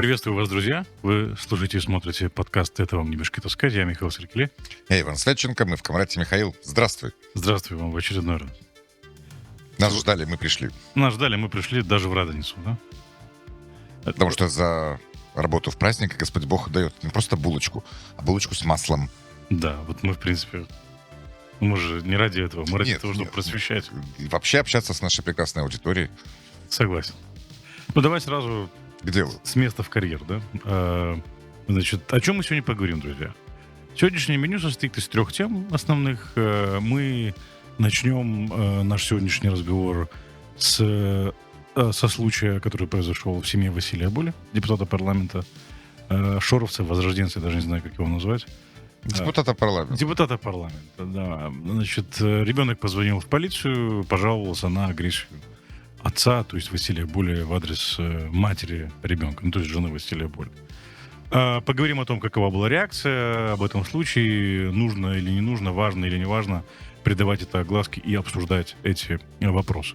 Приветствую вас, друзья. Вы слушаете и смотрите подкаст «Это вам не мешки таскать». Я Михаил Сергеле. Я Иван Святченко, мы в Комрате. Михаил, здравствуй. Здравствуй вам в очередной раз. Нас ждали, мы пришли. Нас ждали, мы пришли даже в Радоницу, да? Потому что за работу в праздник Господь Бог дает не просто булочку, а булочку с маслом. Да, вот мы, в принципе, мы же не ради этого, мы ради того, чтобы нет. просвещать. И вообще общаться с нашей прекрасной аудиторией. Согласен. Ну, давай сразу К делу. с места в карьер, да? Значит, о чем мы сегодня поговорим, друзья? Сегодняшнее меню состоит из 3 тем основных. Мы начнем наш сегодняшний разговор со случая, который произошел в семье Василия Боли, депутата парламента, шоровца, возрожденца, даже не знаю, как его назвать. Депутата парламента. Депутата парламента, да. Значит, ребенок позвонил в полицию, пожаловался на агрессию отца, то есть Василия Боли, в адрес матери ребенка, ну, то есть жены Василия Боли. Поговорим о том, какова была реакция об этом случае, нужно или не нужно, важно или не важно придавать это огласке и обсуждать эти вопросы.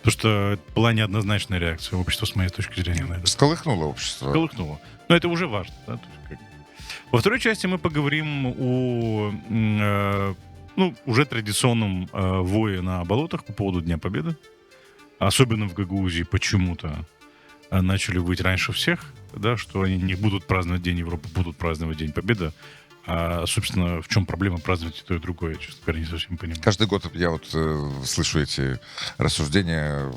Потому что была неоднозначная реакция общества, с моей точки зрения, на это. Всколыхнуло общество. Всколыхнуло. Но это уже важно. Да? То есть, Во второй части мы поговорим о уже традиционном вое на болотах по поводу Дня Победы. Особенно в Гагаузии почему-то начали выть раньше всех, да, что они не будут праздновать День Европы, будут праздновать День Победы. А, собственно, в чем проблема праздновать и то, и другое, честно говоря, не совсем понимаю. Каждый год я вот слышу эти рассуждения,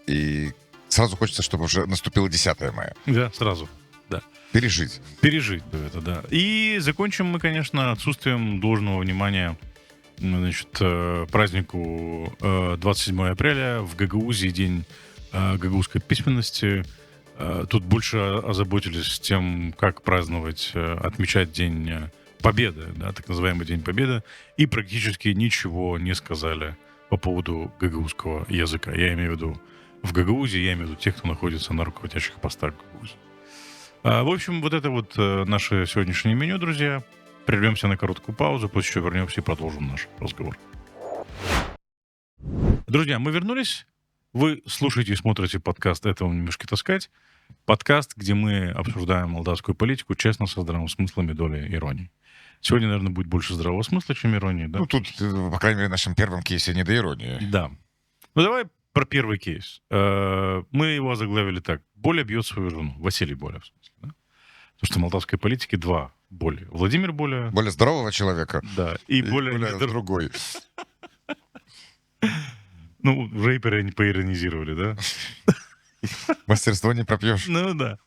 и сразу хочется, чтобы уже наступило 10 мая. Да, сразу. Да. Пережить. Пережить бы это, да. И закончим мы, конечно, отсутствием должного внимания, значит, празднику 27 апреля в Гагаузии, День гагаузской письменности. Тут больше озаботились тем, как праздновать, отмечать День Победы, да, так называемый День Победы, и практически ничего не сказали по поводу гагаузского языка. Я имею в виду в Гагаузии, я имею в виду тех, кто находится на руководящих постах в Гагаузии. В общем, вот это вот наше сегодняшнее меню, друзья. Прервемся на короткую паузу, после чего вернемся и продолжим наш разговор. Друзья, мы вернулись. Вы слушаете и смотрите подкаст «Это вам не мешки таскать». Подкаст, где мы обсуждаем молдавскую политику честно, со здравым смыслом и долей иронии. Сегодня, наверное, будет больше здравого смысла, чем иронии, да? Ну, тут, по крайней мере, в нашем первом кейсе не до иронии. Да. Ну, давай про первый кейс. Мы его озаглавили так. Боля бьет свою жену. Василий Боля, в смысле, да? Потому что в молдавской политике 2 Боли. Владимир Боля. Более здорового человека. Да. И более другой. Ну, уже и поиронизировали, да? Мастерство не пропьешь. Ну, да.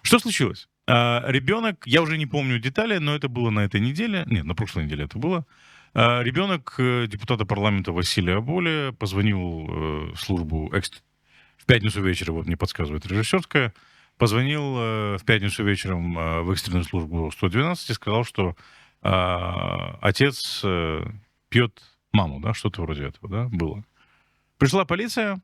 Что случилось? Ребенок, я уже не помню детали, но это было на этой неделе. Нет, на прошлой неделе это было. Ребенок депутата парламента Василия Боли позвонил в службу в пятницу вечером, вот мне подсказывает режиссерская, позвонил в пятницу вечером в экстренную службу 112 и сказал, что отец пьет маму, да, что-то вроде этого, да, было. Пришла полиция,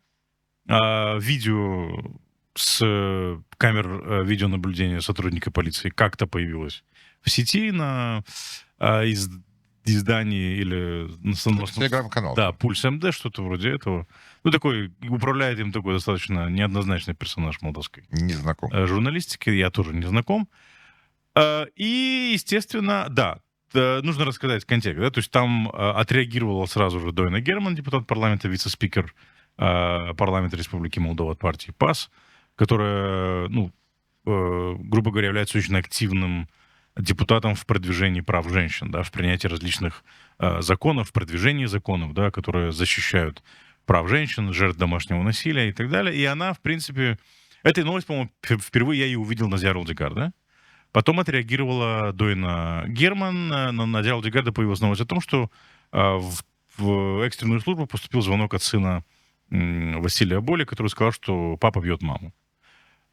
видео с камер видеонаблюдения сотрудника полиции как-то появилось в сети на издании или... Телеграм-канал. Да, Пульс МД, что-то вроде этого. Ну, такой, управляет им такой достаточно неоднозначный персонаж молдавской Не знаком. журналистики, я тоже не знаком. И, естественно, да, нужно рассказать контекст, да, то есть там отреагировала сразу же Дойна Герман, депутат парламента, вице-спикер парламента Республики Молдова от партии ПАС, которая, грубо говоря, является очень активным депутатом в продвижении прав женщин, да, в принятии различных законов, в продвижении законов, да, которые защищают прав женщин, жертв домашнего насилия и так далее. И она, в принципе... Эта новость, по-моему, впервые я ее увидел на Диар Алдигар, да? Потом отреагировала Дойна Герман. На Диар Алдигарда появилась новость о том, что в экстренную службу поступил звонок от сына Василия Боли, который сказал, что папа бьет маму.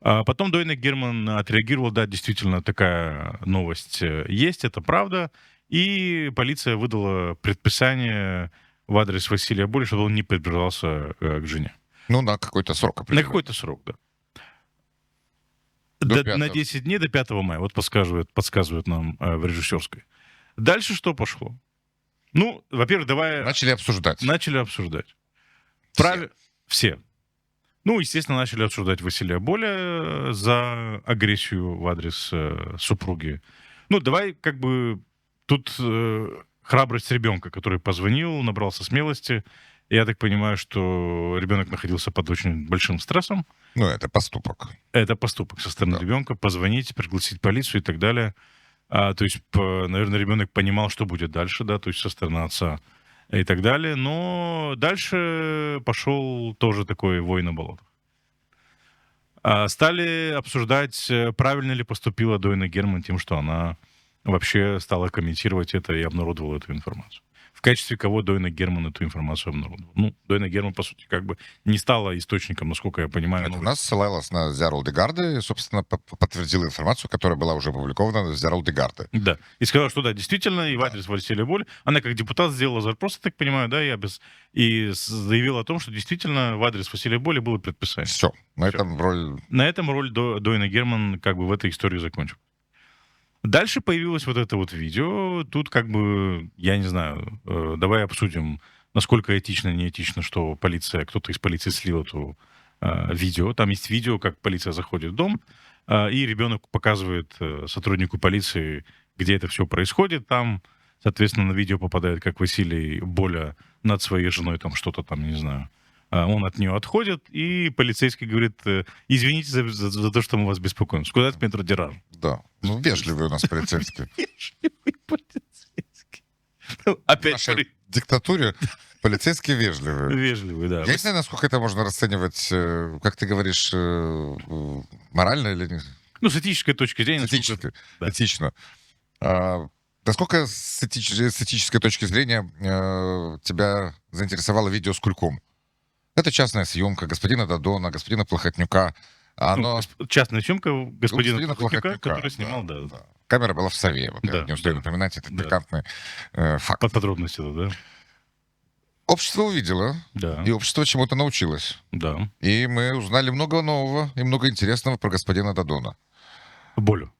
А потом Дойна Герман отреагировала, да, действительно, такая новость есть, это правда. И полиция выдала предписание в адрес Василия Боли, чтобы он не приближался к жене. Ну, на какой-то срок. На какой-то срок, да. На 10 дней до 5 мая. Вот подсказывают нам в режиссерской. Дальше что пошло? Ну, во-первых, давай... Начали обсуждать. Начали обсуждать. Все. Ну, естественно, начали обсуждать Василия Боля за агрессию в адрес супруги. Ну, давай как бы тут храбрость ребенка, который позвонил, набрался смелости. Я так понимаю, что ребенок находился под очень большим стрессом. Ну, это поступок. Это поступок со стороны Да. ребенка, позвонить, пригласить полицию и так далее. То есть, наверное, ребенок понимал, что будет дальше, да, то есть со стороны отца и так далее. Но дальше пошел тоже такой вой на болотах. Стали обсуждать, правильно ли поступила Дойна Герман тем, что она вообще стала комментировать это и обнародовала эту информацию. В качестве кого Дойна Герман эту информацию обнародовала? Ну, Дойна Герман, по сути, как бы не стала источником, насколько я понимаю. Это у нас ссылалась на Зярл Дегарде и, собственно, подтвердила информацию, которая была уже опубликована в Зярл Дегарде. Да. И сказала, что да, действительно, и в адрес Василия Боля. Она как депутат сделала запрос, я так понимаю, да, и заявила о том, что действительно в адрес Василия Боля было предписание. Все. На Всё. этом роль... На этом роль Дойна Герман как бы в этой истории закончилась. Дальше появилось вот это вот видео. Тут как бы, я не знаю, давай обсудим, насколько этично, неэтично, что кто-то из полиции слил эту видео. Там есть видео, как полиция заходит в дом, и ребенок показывает сотруднику полиции, где это все происходит. Там, соответственно, на видео попадает, как Василий Боля над своей женой там что-то там, не знаю. Он от нее отходит, и полицейский говорит: извините за то, что мы вас беспокоим. Скудать метро Дираж. Да. Ну, вежливый у нас полицейский. Вежливый полицейский. Ну, опять В нашей диктатуре полицейские вежливые. вежливый, да. Я не знаю, насколько это можно расценивать, как ты говоришь, морально или не. Ну, с этической точки зрения. Этически. Да. Этично. Насколько с этической точки зрения тебя заинтересовало видео с Кульком? Это частная съемка господина Дадона, господина Плохотнюка. Оно... Частная съемка господина Плохотнюка, Плохотнюка, который снимал, да. Камера была в Сове. Вот Да, я не устаю да. напоминать этот Да. пикантный факт. Под подробности, да. Общество увидело, Да, и общество чему-то научилось. да. И мы узнали много нового и много интересного про господина Дадона. Болю.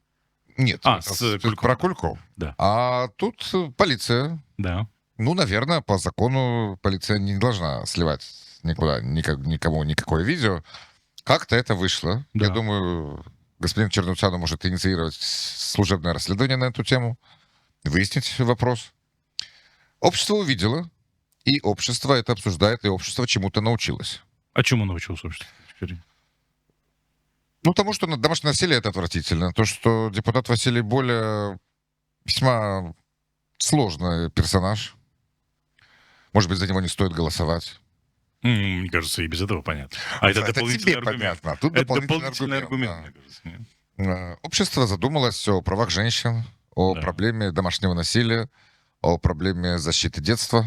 Нет, А, это с Кульком. про Кульков. Да. А тут полиция. Да. Ну, наверное, по закону полиция не должна сливать никуда, никому никакое видео. Как-то это вышло. Да. Я думаю, господин Чернуцану может инициировать служебное расследование на эту тему, выяснить вопрос. Общество увидело, и общество это обсуждает, и общество чему-то научилось. А чему научился общество? Ну, тому, что домашнее насилие это отвратительно. То, что депутат Василий Боля весьма сложный персонаж. Может быть, за него не стоит голосовать. Мне кажется, и без этого понятно. А это дополнительный тебе аргумент. понятно. Тут Это дополнительный аргумент, да. мне кажется. Общество задумалось о правах женщин, о Да. проблеме домашнего насилия, о проблеме защиты детства.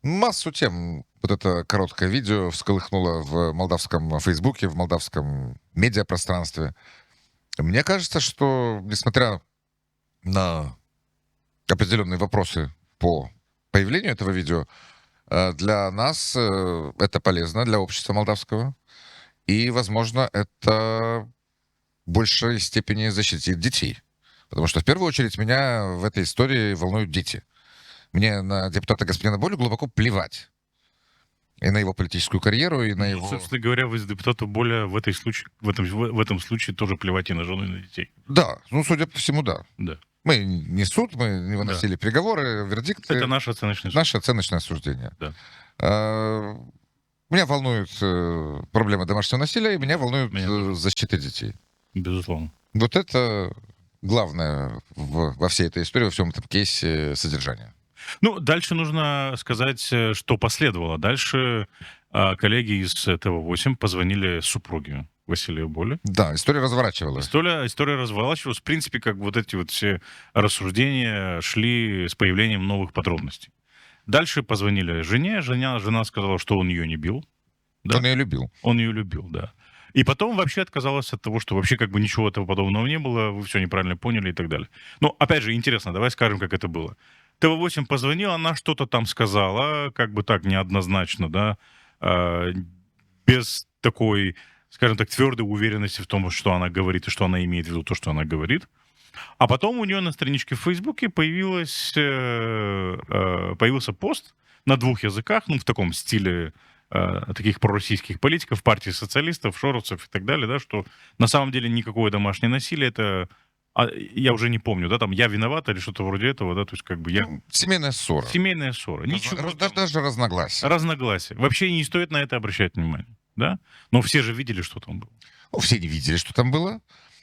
Массу тем. Вот это короткое видео всколыхнуло в молдавском Фейсбуке, в молдавском медиапространстве. Мне кажется, что, несмотря на определенные вопросы по появлению этого видео, для нас это полезно, для общества молдавского. И, возможно, это в большей степени защитит детей. Потому что, в первую очередь, меня в этой истории волнуют дети. Мне на депутата господина Болю глубоко плевать. И на его политическую карьеру, и на Ну, его... собственно говоря, вы депутату Боля в этом случае тоже плевать и на жену, и на детей. Да, ну, судя по всему, да. Да. Мы не суд, мы не выносили приговоры, вердикты. Это наше оценочное Наше оценочное суждение. Да. Меня волнует проблема домашнего насилия, и меня волнует Меня тоже. защита детей. Безусловно. Вот это главное во всей этой истории, во всем этом кейсе содержания. Ну, дальше нужно сказать, что последовало. Дальше коллеги из ТВ-8 позвонили супруге Василия Боля. Да, история разворачивалась. История развивалась. В принципе, как вот эти вот все рассуждения шли с появлением новых подробностей. Дальше позвонили жене. Жена сказала, что он ее не бил. Да. Он ее любил. Он ее любил, да. И потом вообще отказалась от того, что вообще как бы ничего этого подобного не было, вы все неправильно поняли и так далее. Но, опять же, интересно, давай скажем, как это было. ТВ-8 позвонила, она что-то там сказала, как бы так неоднозначно, да, без такой, скажем так, твердой уверенности в том, что она говорит и что она имеет в виду то, что она говорит. А потом у нее на страничке в Фейсбуке появился пост на 2 языках, ну, в таком стиле таких пророссийских политиков, партии социалистов, шоровцев и так далее, да, что на самом деле никакое домашнее насилие, это, я уже не помню, да, там, я виноват или что-то вроде этого, да, то есть как бы я... Семейная ссора. Семейная ссора. Ничего там. Даже разногласия. Разногласия. Вообще не стоит на это обращать внимание, да? Но все же видели, что там было. Ну, все не видели, что там было,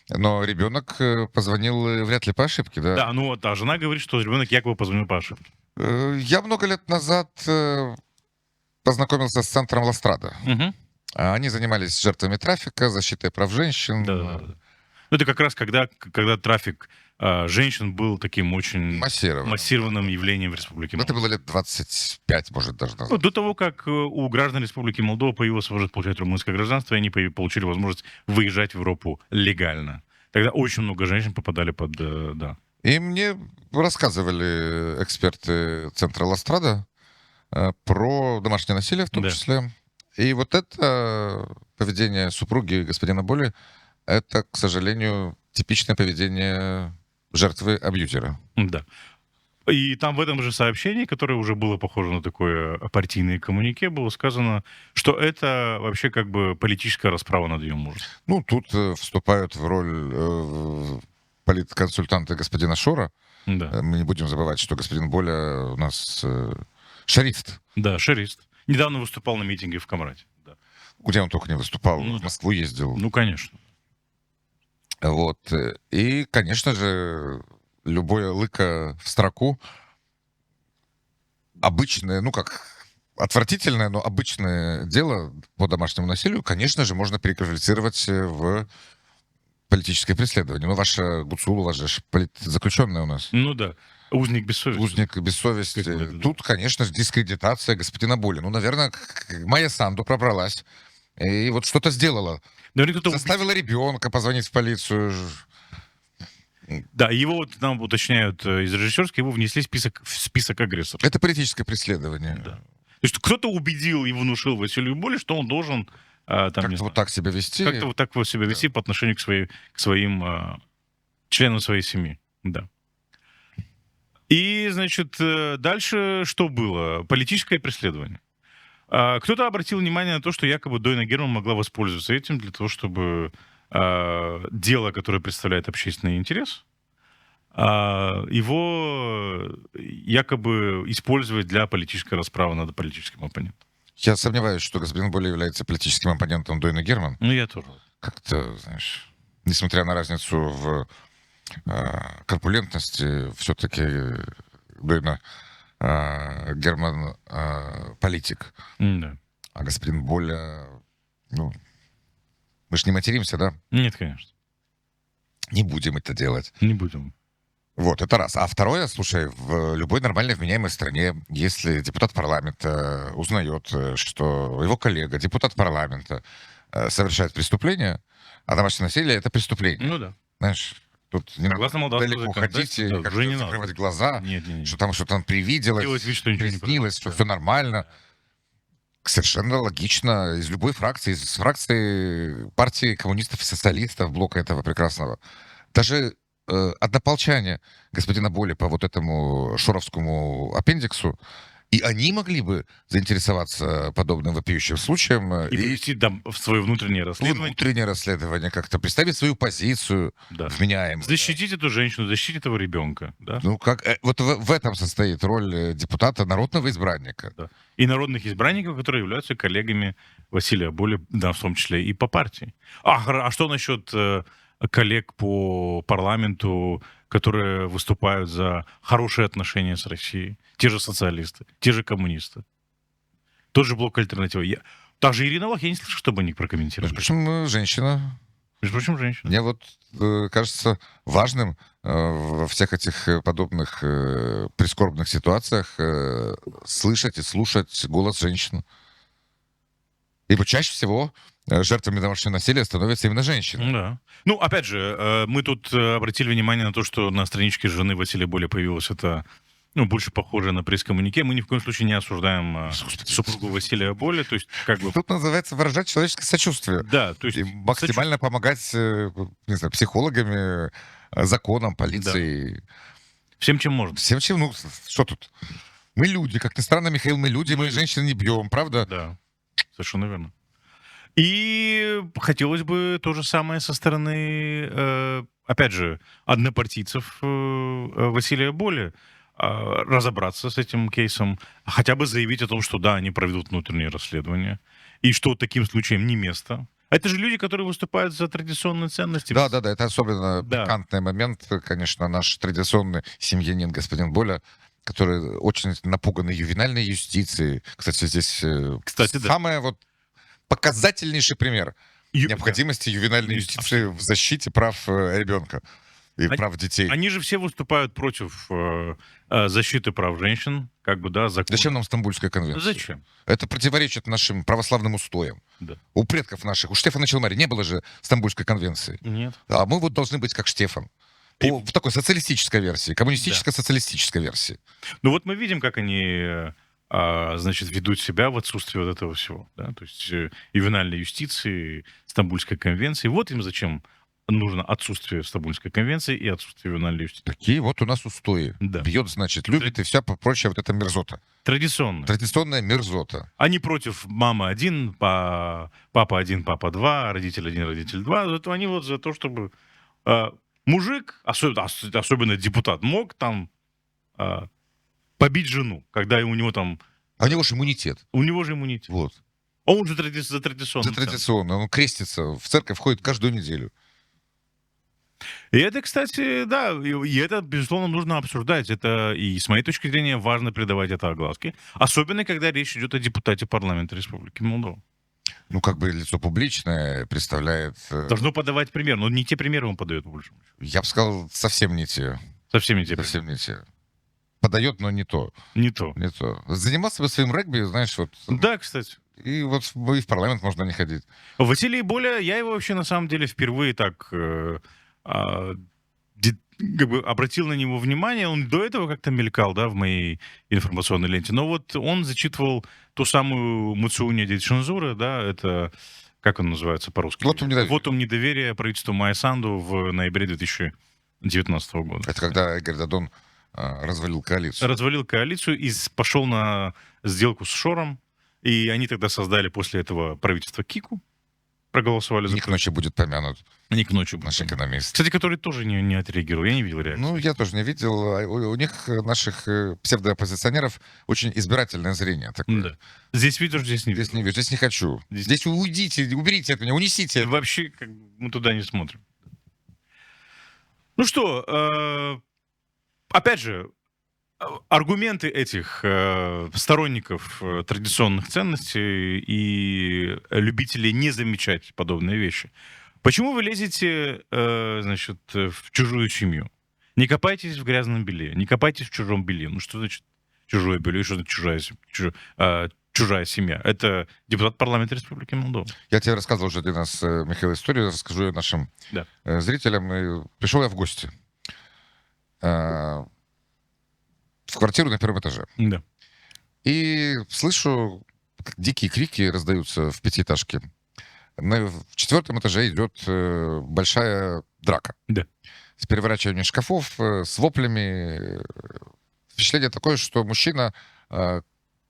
но ребенок позвонил вряд ли по ошибке, да. Да, ну вот, а жена говорит, что ребенок якобы позвонил по ошибке. Я много лет назад познакомился с центром Ластрада. Мгм. Они занимались жертвами трафика, защитой прав женщин, Да. Ну, это как раз когда трафик женщин был таким очень массированным. массированным явлением в Республике Это Молдова. было лет 25, может, даже Ну, назад. до того, как у граждан Республики Молдова появилась возможность получать румынское гражданство, и они получили возможность выезжать в Европу легально. Тогда очень много женщин попадали под... Да. И мне рассказывали эксперты центра Ластрада про домашнее насилие в том Да. числе. И вот это поведение супруги господина Боли, это, к сожалению, типичное поведение жертвы абьюзера. Да. И там в этом же сообщении, которое уже было похоже на такое партийное коммунике, было сказано, что это вообще как бы политическая расправа над ее мужем. Ну, тут вступают в роль политконсультанты господина Шора. Да. Мы не будем забывать, что господин Боля у нас шарист. Да, шерист. Недавно выступал на митинге в Камрате. Да. Где он только не выступал, Ну в да. Москву ездил. Ну, конечно. Вот. И, конечно же, любое лыко в строку, обычное, ну как, отвратительное, но обычное дело по домашнему насилию, конечно же, можно переквалифицировать в политическое преследование. Ну, ваша Гуцул, ваша политзаключенная у нас. Ну да. Узник без совести. Узник без совести. Как бы, да. Тут, конечно же, дискредитация господина Боли. Ну, наверное, Майя Санду пробралась и вот что-то сделала. Наверное, кто-то Заставила ребенка позвонить в полицию. Да, его вот нам уточняют из режиссерской, его внесли в список агрессоров. Это политическое преследование. Да. То есть кто-то убедил и внушил Василию Боли, что он должен там, не Как-то знаю, вот так себя вести. как-то вот так вот себя вести по отношению к своим членам своей семьи. Да. И, значит, дальше что было? Политическое преследование. Кто-то обратил внимание на то, что якобы Дойна Герман могла воспользоваться этим для того, чтобы дело, которое представляет общественный интерес, его якобы использовать для политической расправы над политическим оппонентом. Я сомневаюсь, что господин Боли является политическим оппонентом Дойны Герман. Ну, я тоже. Как-то, знаешь, несмотря на разницу в корпулентности, все-таки Дойна Герман политик. Да. А господин Боля, ну, мы же не материмся, да? Нет, конечно. Не будем это делать. Не будем. Вот, это раз. А второе, слушай, в любой нормальной вменяемой стране, если депутат парламента узнает, что его коллега, депутат парламента, совершает преступление, а домашнее насилие — это преступление. Ну да. Знаешь, тут не Согласно надо молдавскому далеко ходить законодательству, и да, как-то уже не надо. закрывать глаза, Нет. что там что-то привиделось, Делать вид, что ничего не приснилось, что все нормально. Совершенно логично. Из любой фракции, из фракции партии коммунистов и социалистов, блока этого прекрасного. Даже однополчане господина Боли по вот этому шоровскому аппендиксу, и они могли бы заинтересоваться подобным вопиющим случаем И привести там в свое внутреннее расследование. внутреннее расследование, как-то представить свою позицию Да. вменяемую. Защитить эту женщину, защитить этого ребенка. Да? Ну, как, вот в этом состоит роль депутата, народного избранника. И народных избранников, которые являются коллегами Василия Боли, да, в том числе и по партии. А что насчет коллег по парламенту, которые выступают за хорошие отношения с Россией? Те же социалисты, те же коммунисты. Тот же блок альтернативы. Та же Ирина Лох, я не слышу, чтобы они прокомментировали. Причем женщина. Между прочим, женщина. Мне вот кажется важным во всех этих подобных прискорбных ситуациях слышать и слушать голос женщин. Ибо чаще всего жертвами домашнего насилия становятся именно женщины. Да. Ну, опять же, мы тут обратили внимание на то, что на страничке жены Василия Боля появилось это, ну, больше похоже на пресс-коммунике. Мы ни в коем случае не осуждаем супругу Василия Боля. То есть, как бы... Тут называется выражать человеческое сочувствие. Да, то есть... И максимально помогать, не знаю, психологами, законам, полицией. Всем, чем можно. Всем чем, ну, что тут? Мы люди, как ни странно, Михаил, мы люди, мы женщин не бьем, правда? Да. Совершенно верно. И хотелось бы то же самое со стороны, опять же, однопартийцев Василия Боли, разобраться с этим кейсом, хотя бы заявить о том, что да, они проведут внутреннее расследование, и что таким случаям не место. Это же люди, которые выступают за традиционные ценности. Да, это особенно Да. пикантный момент, конечно, наш традиционный семьянин господин Боля, который очень напуган ювенальной юстицией. Кстати, здесь Кстати, да. самое вот показательнейший пример Ю- необходимости ювенальной Есть, юстиции в защите прав ребенка и Они- прав детей. Они же все выступают против защиты прав женщин, как бы, да, закон. Зачем нам Стамбульская конвенция? Зачем? Это противоречит нашим православным устоям. Да. У предков наших, у Штефана Челмари не было же Стамбульской конвенции. Нет. А мы вот должны быть как Штефан. В такой социалистической версии, коммунистическо-социалистической версии. Ну вот мы видим, как они, значит, ведут себя в отсутствии вот этого всего. Да? То есть ювенальной юстиции, Стамбульской конвенции. Вот им зачем нужно отсутствие Стамбульской конвенции и отсутствие ювенальной юстиции. Такие вот у нас устои. Да. Бьет, значит, любит и вся прочая вот эта мерзота. Традиционно. Традиционная мерзота. Они против мама один, папа один, папа два, родитель один, родитель два. Зато они вот за то, чтобы мужик, особенно депутат, мог там побить жену, когда у него там... А у него же иммунитет. У него же иммунитет. Вот. А он же за традиционно. За традиционно. Он крестится, в церковь ходит каждую неделю. И это, кстати, да, и это, безусловно, нужно обсуждать. Это, и с моей точки зрения, важно придавать это огласке. Особенно, когда речь идет о депутате парламента Республики Молдова. Ну, как бы лицо публичное представляет... Должно подавать пример. Но не те примеры он подает, по большому счету. Я бы сказал, совсем не те. Совсем не те примеры. Совсем не те. Подает, но не то. Не то. Не то. Заниматься бы своим регби, знаешь, вот... Да, кстати. И вот и в парламент можно не ходить. Василий Боля, я его вообще на самом деле впервые так как бы обратил на него внимание. Он до этого как-то мелькал, да, в моей информационной ленте. Но вот он зачитывал ту самую Муцуни Дечензура, да, это, как он называется по-русски? Вотум недоверия. Вотум недоверия правительству Майя Санду в ноябре 2019 года. Это когда Игорь Дадон развалил коалицию. Развалил коалицию и пошел на сделку с Шором. И они тогда создали после этого правительство Кику. Проголосовали за... Не к ночи будет помянут Ник ночью. наш экономист. Кстати, который тоже не отреагировал. Я не видел реакции. Ну, я тоже не видел. У них, наших псевдооппозиционеров, очень избирательное зрение такое. Да. Здесь видишь, здесь не Здесь видишь. не вижу, здесь не хочу. Здесь- Здесь вы уйдите, уберите от меня, унесите. Вообще, как бы, мы туда не смотрим. Ну что, опять же, аргументы этих сторонников традиционных ценностей и любителей не замечать подобные вещи. Почему вы лезете, значит, в чужую семью? Не копайтесь в грязном белье, не копайтесь в чужом белье. Ну что значит чужое белье, что значит чужая семья? Это депутат парламента Республики Молдова. Я тебе рассказывал уже один раз, Михаил, историю, расскажу ее нашим Да. зрителям. И пришел я в гости в квартиру на первом этаже. Да. И слышу, как дикие крики раздаются в пятиэтажке. В четвертом этаже идет большая драка. Да. С переворачиванием шкафов, с воплями. Впечатление такое, что мужчина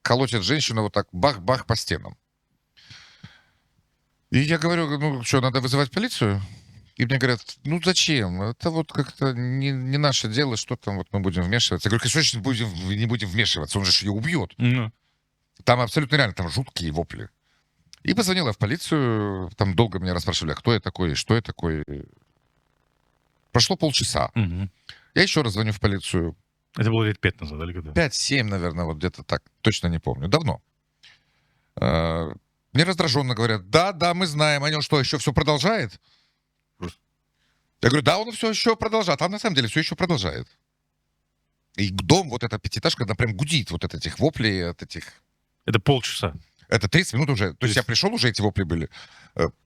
колотит женщину вот так бах-бах по стенам. И я говорю, ну что, надо вызывать полицию? И мне говорят, ну зачем? Это вот как-то не наше дело, что там вот мы будем вмешиваться. Я говорю, конечно, не будем вмешиваться, он же ее убьет. Ну, Там абсолютно реально, там жуткие вопли. И позвонила я в полицию, там долго меня расспрашивали, а кто я такой, что я такой. Прошло полчаса. мгм. Я еще раз звоню в полицию. Это было лет 5 назад, или когда? 5-7, наверное, вот где-то так. Точно не помню. Давно. Мне раздраженно говорят, да, мы знаем. А он что, еще все продолжает? Я говорю, да, он все еще продолжает. А на самом деле все еще продолжает. И дом, вот эта пятиэтажка, она прям гудит вот от этих воплей, от этих... Это полчаса. Это 30 минут уже. То есть есть- я пришел, уже эти вопли были.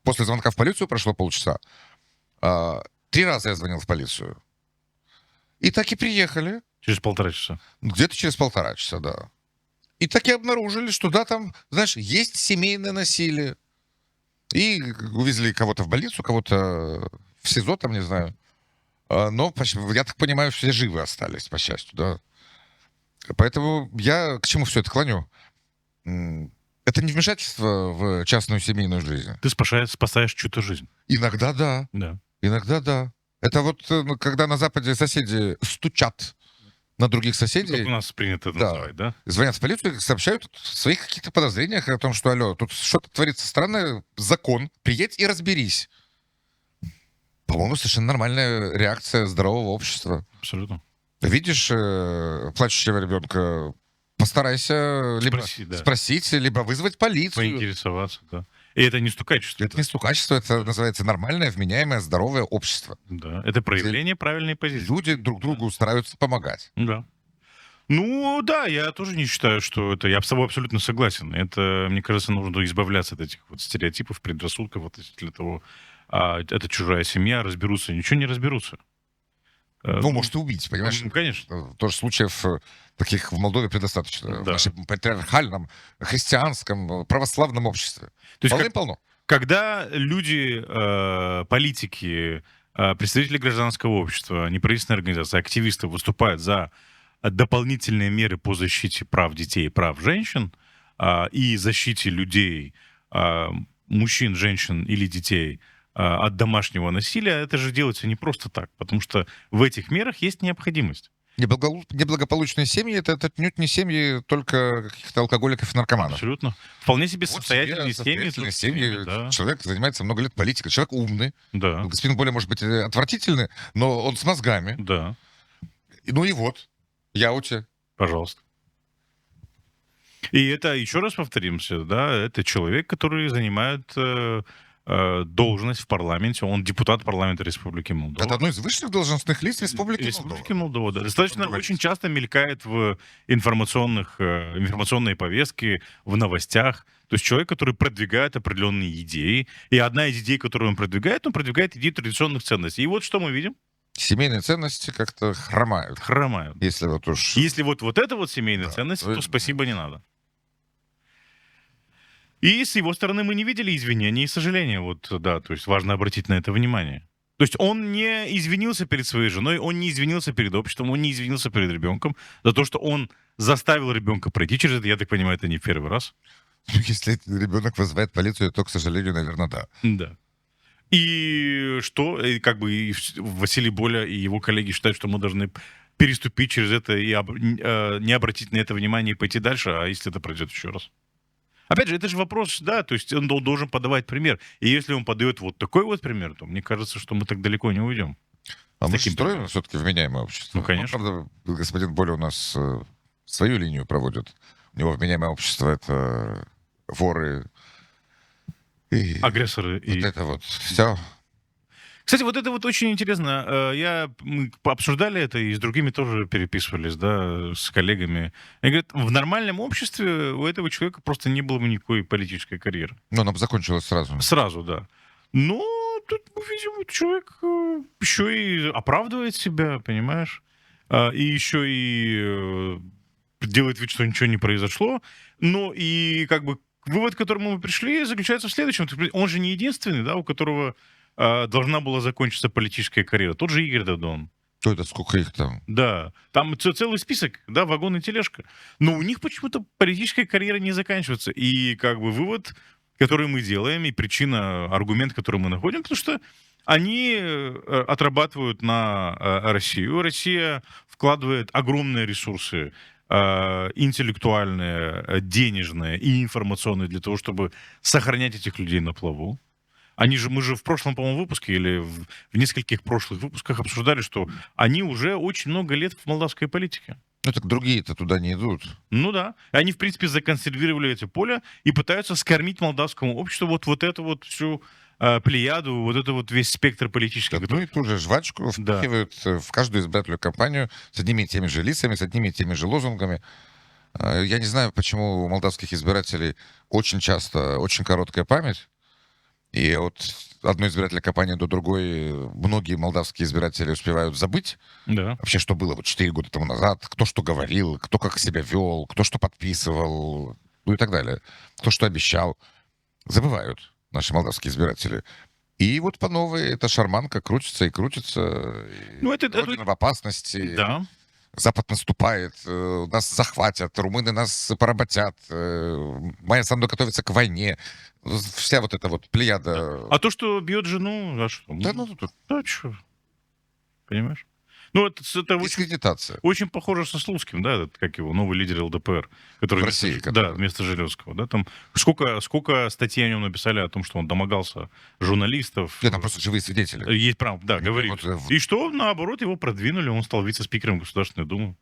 После звонка в полицию прошло полчаса. 3 раза я звонил в полицию. И так и приехали. Через 1,5 часа. Где-то через 1,5 часа, да. И так и обнаружили, что да, там, знаешь, есть семейное насилие. И увезли кого-то в больницу, кого-то в СИЗО, там, не знаю. Но, я так понимаю, все живы остались, по счастью, да. Поэтому я к чему все это клоню? Это не вмешательство в частную семейную жизнь. Ты спасаешь чью-то жизнь. Иногда да, Да. иногда да. Это вот когда на Западе соседи стучат на других Как у соседей, нас принято это да, называть, да? звонят в полицию и сообщают о своих каких-то подозрениях о том, что, алло, тут что-то творится странное, закон, приедь и разберись. По-моему, совершенно нормальная реакция здорового общества. Абсолютно. Видишь плачущего ребенка, постарайся либо Спроси, да. спросить, либо вызвать полицию. Поинтересоваться, да. И это не стукачество. Это не стукачество, это называется нормальное, вменяемое, здоровое общество. Да. Это проявление правильной позиции. Люди друг другу стараются помогать. Да. Ну, да, я тоже не считаю, что это... Я с тобой абсолютно согласен. Это, мне кажется, нужно избавляться от этих вот стереотипов, предрассудков относительно того, это чужая семья, разберутся, ничего не разберутся. Ну, может и убить, понимаешь? Ну, конечно. Тоже случаев таких в Молдове предостаточно. В Да. нашем патриархальном, христианском, православном обществе. То есть Полно. когда люди, политики, представители гражданского общества, неправительственные организации, активисты выступают за дополнительные меры по защите прав детей и прав женщин и защите людей, мужчин, женщин или детей от домашнего насилия, это же делается не просто так, потому что в этих мерах есть необходимость. Неблагополучные семьи это отнюдь не семьи только каких-то алкоголиков и наркоманов. Абсолютно. Вполне себе Вот состоятельные семьи. состоятельные семьи. Да. Человек занимается много лет политикой. Человек умный. Да. Господин Боля может быть отвратительный, но он с мозгами. Да. Ну и вот. Я у тебя. Пожалуйста. И это, еще раз повторимся, да, это человек, который занимает должность в парламенте. Он депутат парламента Республики Молдова. Это одно из высших должностных лиц Республики Молдова. Да. Достаточно очень часто мелькает в информационной повестке, в новостях. То есть человек, который продвигает определенные идеи. И одна из идей, которую он продвигает идею традиционных ценностей. И вот что мы видим. Семейные ценности как-то хромают. Хромают. Если вот уж... Если вот это вот семейная ценность, то спасибо не надо. И с его стороны мы не видели извинений и сожаления. Вот, да, то есть важно обратить на это внимание. То есть он не извинился перед своей женой, он не извинился перед обществом, он не извинился перед ребенком за то, что он заставил ребенка пройти через это. Я так понимаю, это не в первый раз. Если ребенок вызывает полицию, то, к сожалению, наверное, да. Да. И что, и как бы и Василий Боля и его коллеги считают, что мы должны переступить через это и не обратить на это внимание и пойти дальше, а если это пройдет еще раз? Опять же, это же вопрос, да, то есть он должен подавать пример. И если он подает вот такой вот пример, то мне кажется, что мы так далеко не уйдем. А мы же таким строим примером. все-таки вменяемое общество. Ну, конечно. Правда, господин Боля у нас свою линию проводит. У него вменяемое общество — это воры и Агрессоры. вот это вот все. Кстати, вот это вот очень интересно. Мы обсуждали это и с другими тоже переписывались, да, с коллегами. Они говорят, в нормальном обществе у этого человека просто не было бы никакой политической карьеры. Но она бы закончилась сразу. Сразу, да. Но тут, видимо, человек еще и оправдывает себя, понимаешь? И еще и делает вид, что ничего не произошло. Но и как бы вывод, к которому мы пришли, заключается в следующем. Он же не единственный, да, у которого должна была закончиться политическая карьера. Тот же Игорь Додон. То это сколько их там? Да, там целый список, да, вагон и тележка. Но у них почему-то политическая карьера не заканчивается. И как бы вывод, который мы делаем, и причина, аргумент, который мы находим, потому что они отрабатывают на Россию. Россия вкладывает огромные ресурсы интеллектуальные, денежные и информационные для того, чтобы сохранять этих людей на плаву. Мы же в прошлом, по-моему, выпуске или в нескольких прошлых выпусках обсуждали, что они уже очень много лет в молдавской политике. Ну так другие-то туда не идут. Ну да. И они, в принципе, законсервировали эти поля и пытаются скормить молдавскому обществу вот эту вот всю плеяду, вот это вот весь спектр политический. Одну и ту же жвачку впихивают в каждую избирательную кампанию с одними и теми же лицами, с одними и теми же лозунгами. Я не знаю, почему у молдавских избирателей очень часто очень короткая память. И от одной избирательной кампании до другой многие молдавские избиратели успевают забыть вообще, что было вот 4 года тому назад, кто что говорил, кто как себя вел, кто что подписывал, ну и так далее, кто что обещал. Забывают наши молдавские избиратели. И вот по новой эта шарманка крутится и крутится. Ну, это Родина в опасности. Да. Запад наступает, нас захватят, румыны нас поработят, моя страна готовится к войне. Вся вот эта вот плеяда. А то, что бьет жену, а что? Да, ну, Да, что? Понимаешь? Ну, это очень, дискредитация. очень похоже со Слуцким, да, этот, как его, новый лидер ЛДПР, который В России, да, который. вместо Железского, да, там сколько статей о нем написали о том, что он домогался журналистов. Нет, там просто живые свидетели. Есть право, да, говорит. Вот, И что, наоборот, его продвинули, он стал вице-спикером Государственной Думы.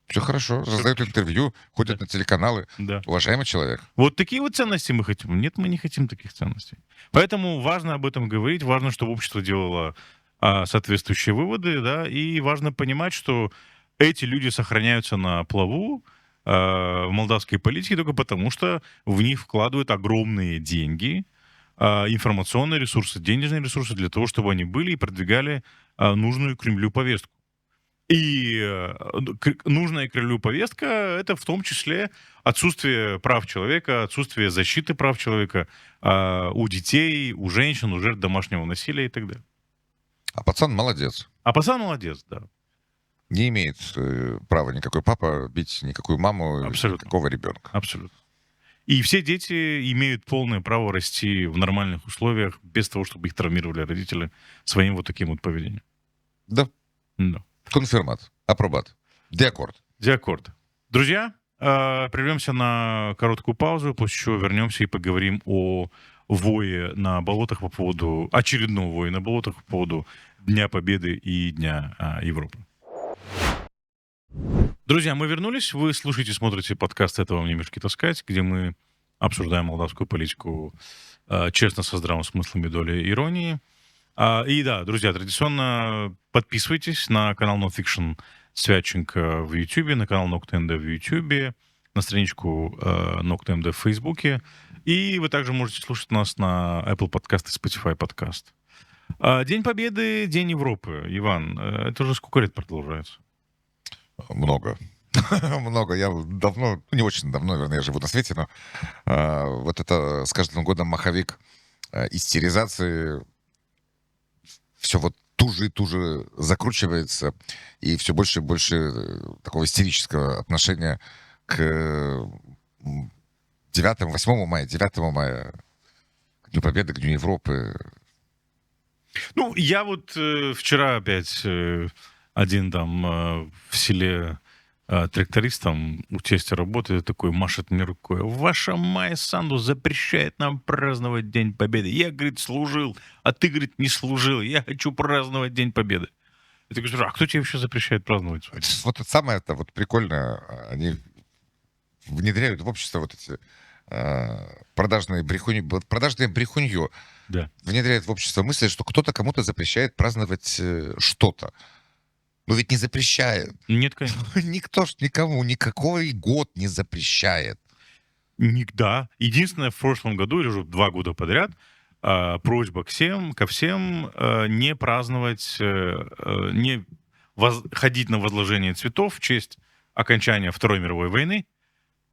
все хорошо, раздают интервью, ходят на телеканалы. Да. Уважаемый человек. Вот такие вот ценности мы хотим. Нет, мы не хотим таких ценностей. Поэтому важно об этом говорить, важно, чтобы общество делало соответствующие выводы, да, и важно понимать, что эти люди сохраняются на плаву в молдавской политике только потому, что в них вкладывают огромные деньги, информационные ресурсы, денежные ресурсы для того, чтобы они были и продвигали нужную Кремлю повестку. И нужная Кремлю повестка — это в том числе отсутствие прав человека, отсутствие защиты прав человека у детей, у женщин, у жертв домашнего насилия и так далее. А пацан молодец. А пацан молодец, да. Не имеет права никакой папа бить никакую маму, Абсолютно. никакого ребенка. Абсолютно. И все дети имеют полное право расти в нормальных условиях, без того, чтобы их травмировали родители своим вот таким вот поведением. Да. Да. Конфирмат. Апробат. Диакорд. Диакорд. Друзья, прервемся на короткую паузу, после чего вернемся и поговорим о вое на болотах по поводу очередного воя на болотах по поводу Дня Победы и Дня Европы. Друзья, мы вернулись. Вы слушаете, смотрите подкаст «Это вам не мешки таскать», где мы обсуждаем молдавскую политику честно, со здравым смыслом и долей иронии. И да, друзья, традиционно подписывайтесь на канал Nonfiction Святченко в YouTube, на канал Ноктенда в YouTube, на страничку Ноктенда в Фейсбуке. И вы также можете слушать нас на Apple Podcast и Spotify Podcast. День Победы, День Европы. Иван, это уже сколько лет продолжается? Много. Много. Я давно, не очень давно, наверное, я живу на свете, но вот это с каждым годом маховик истеризации все вот туже и туже закручивается, и все больше и больше такого истерического отношения к 8 мая, 9 мая, к Дню Победы, к Дню Европы. Ну, я вот вчера опять один там в селе тракторист там у тестя работает, такой машет мне рукой: «Ваша Майя Санду запрещает нам праздновать День Победы. Я, говорит, служил, а ты, говорит, не служил. Я хочу праздновать День Победы». Я такой: а кто тебе вообще запрещает праздновать? Вот это самое это вот прикольно, они внедряют в общество вот эти продажное брехунье, Да. внедряет в общество мысль, что кто-то кому-то запрещает праздновать что-то. Но ведь не запрещает. Нет, конечно. Никто ж никому никакой год не запрещает. Да. Единственное, в прошлом году, или уже 2 года подряд, просьба ко всем не праздновать, не ходить на возложение цветов в честь окончания Второй мировой войны.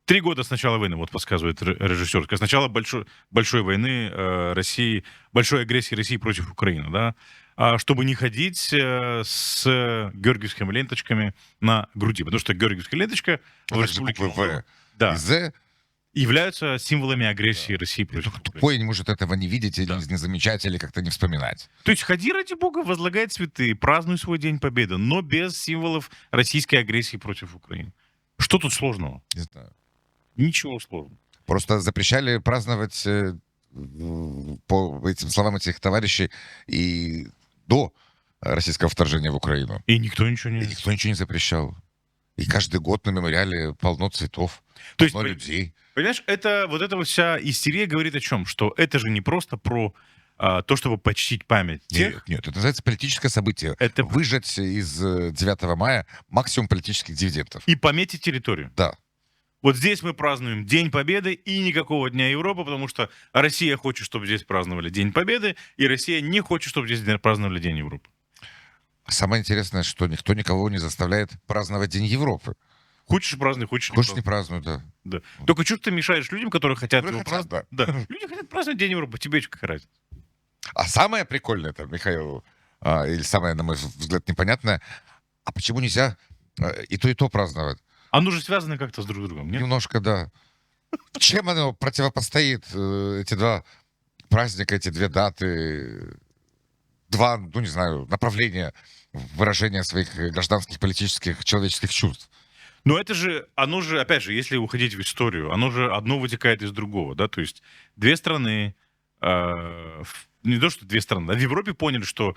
3 года с начала войны, вот подсказывает режиссер. С начала большой войны России, большой агрессии России против Украины, да, чтобы не ходить с георгиевскими ленточками на груди. Потому что георгиевская ленточка в Республике Буквы В да, и З. являются символами агрессии России против Украины. Тупой не может этого не видеть, или Да. не замечать, или как-то не вспоминать. То есть ходи, ради бога, возлагай цветы, празднуй свой День Победы, но без символов российской агрессии против Украины. Что тут сложного? Не знаю. Ничего сложного. Просто запрещали праздновать по этим словам этих товарищей и до российского вторжения в Украину. И никто ничего И не... никто ничего не запрещал. И каждый год на мемориале полно цветов, То есть, полно людей. понимаешь, вот эта вот вся истерия говорит о чем? Что это же не просто про то, чтобы почтить память тех. Нет, это называется политическое событие. Это Выжать из 9 мая максимум политических дивидендов. и пометить территорию. Да. Вот здесь мы празднуем День Победы и никакого Дня Европы, потому что Россия хочет, чтобы здесь праздновали День Победы, и Россия не хочет, чтобы здесь праздновали День Европы. Самое интересное, что никто никого не заставляет праздновать День Европы. Хочешь празднуй, хочешь не Хочешь не празднуй. празднуй, да. Да. Только что ты мешаешь людям, которые хотят Которые его хотят, праздновать. Да. Люди хотят праздновать День Европы, тебе что, какая разница? А самое прикольное, это, Михаил, или самое, на мой взгляд, непонятное, а почему нельзя И то праздновать. Оно же связано как-то с друг другом, нет? Немножко, да. Чем оно противопостоит, эти два праздника, эти две даты, два, ну, не знаю, направления выражения своих гражданских, политических, человеческих чувств? Но это же, оно же, опять же, если уходить в историю, оно же одно вытекает из другого, да, то есть две страны, не то, что две страны, да, в Европе поняли, что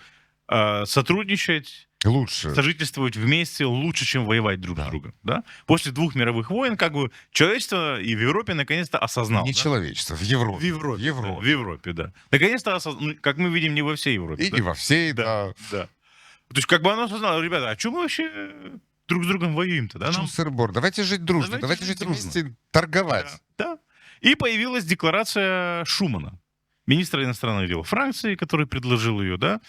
сотрудничать, Лучше. сожительствовать вместе лучше, чем воевать друг с другом, да. После 2 мировых войн, как бы, человечество и в Европе наконец-то осознало. Не да? человечество, в Европе. В Европе, В Европе. Да, в Европе, да. Наконец-то осознало, как мы видим, не во всей Европе. И да? не во всей, Да, да. да. То есть, как бы оно осознало, ребята, а что мы вообще друг с другом воюем-то, да? Почему сыр-бор? Давайте жить дружно, давайте жить дружно. вместе, торговать. Да. И появилась декларация Шумана, министра иностранных дел Франции, который предложил ее, да,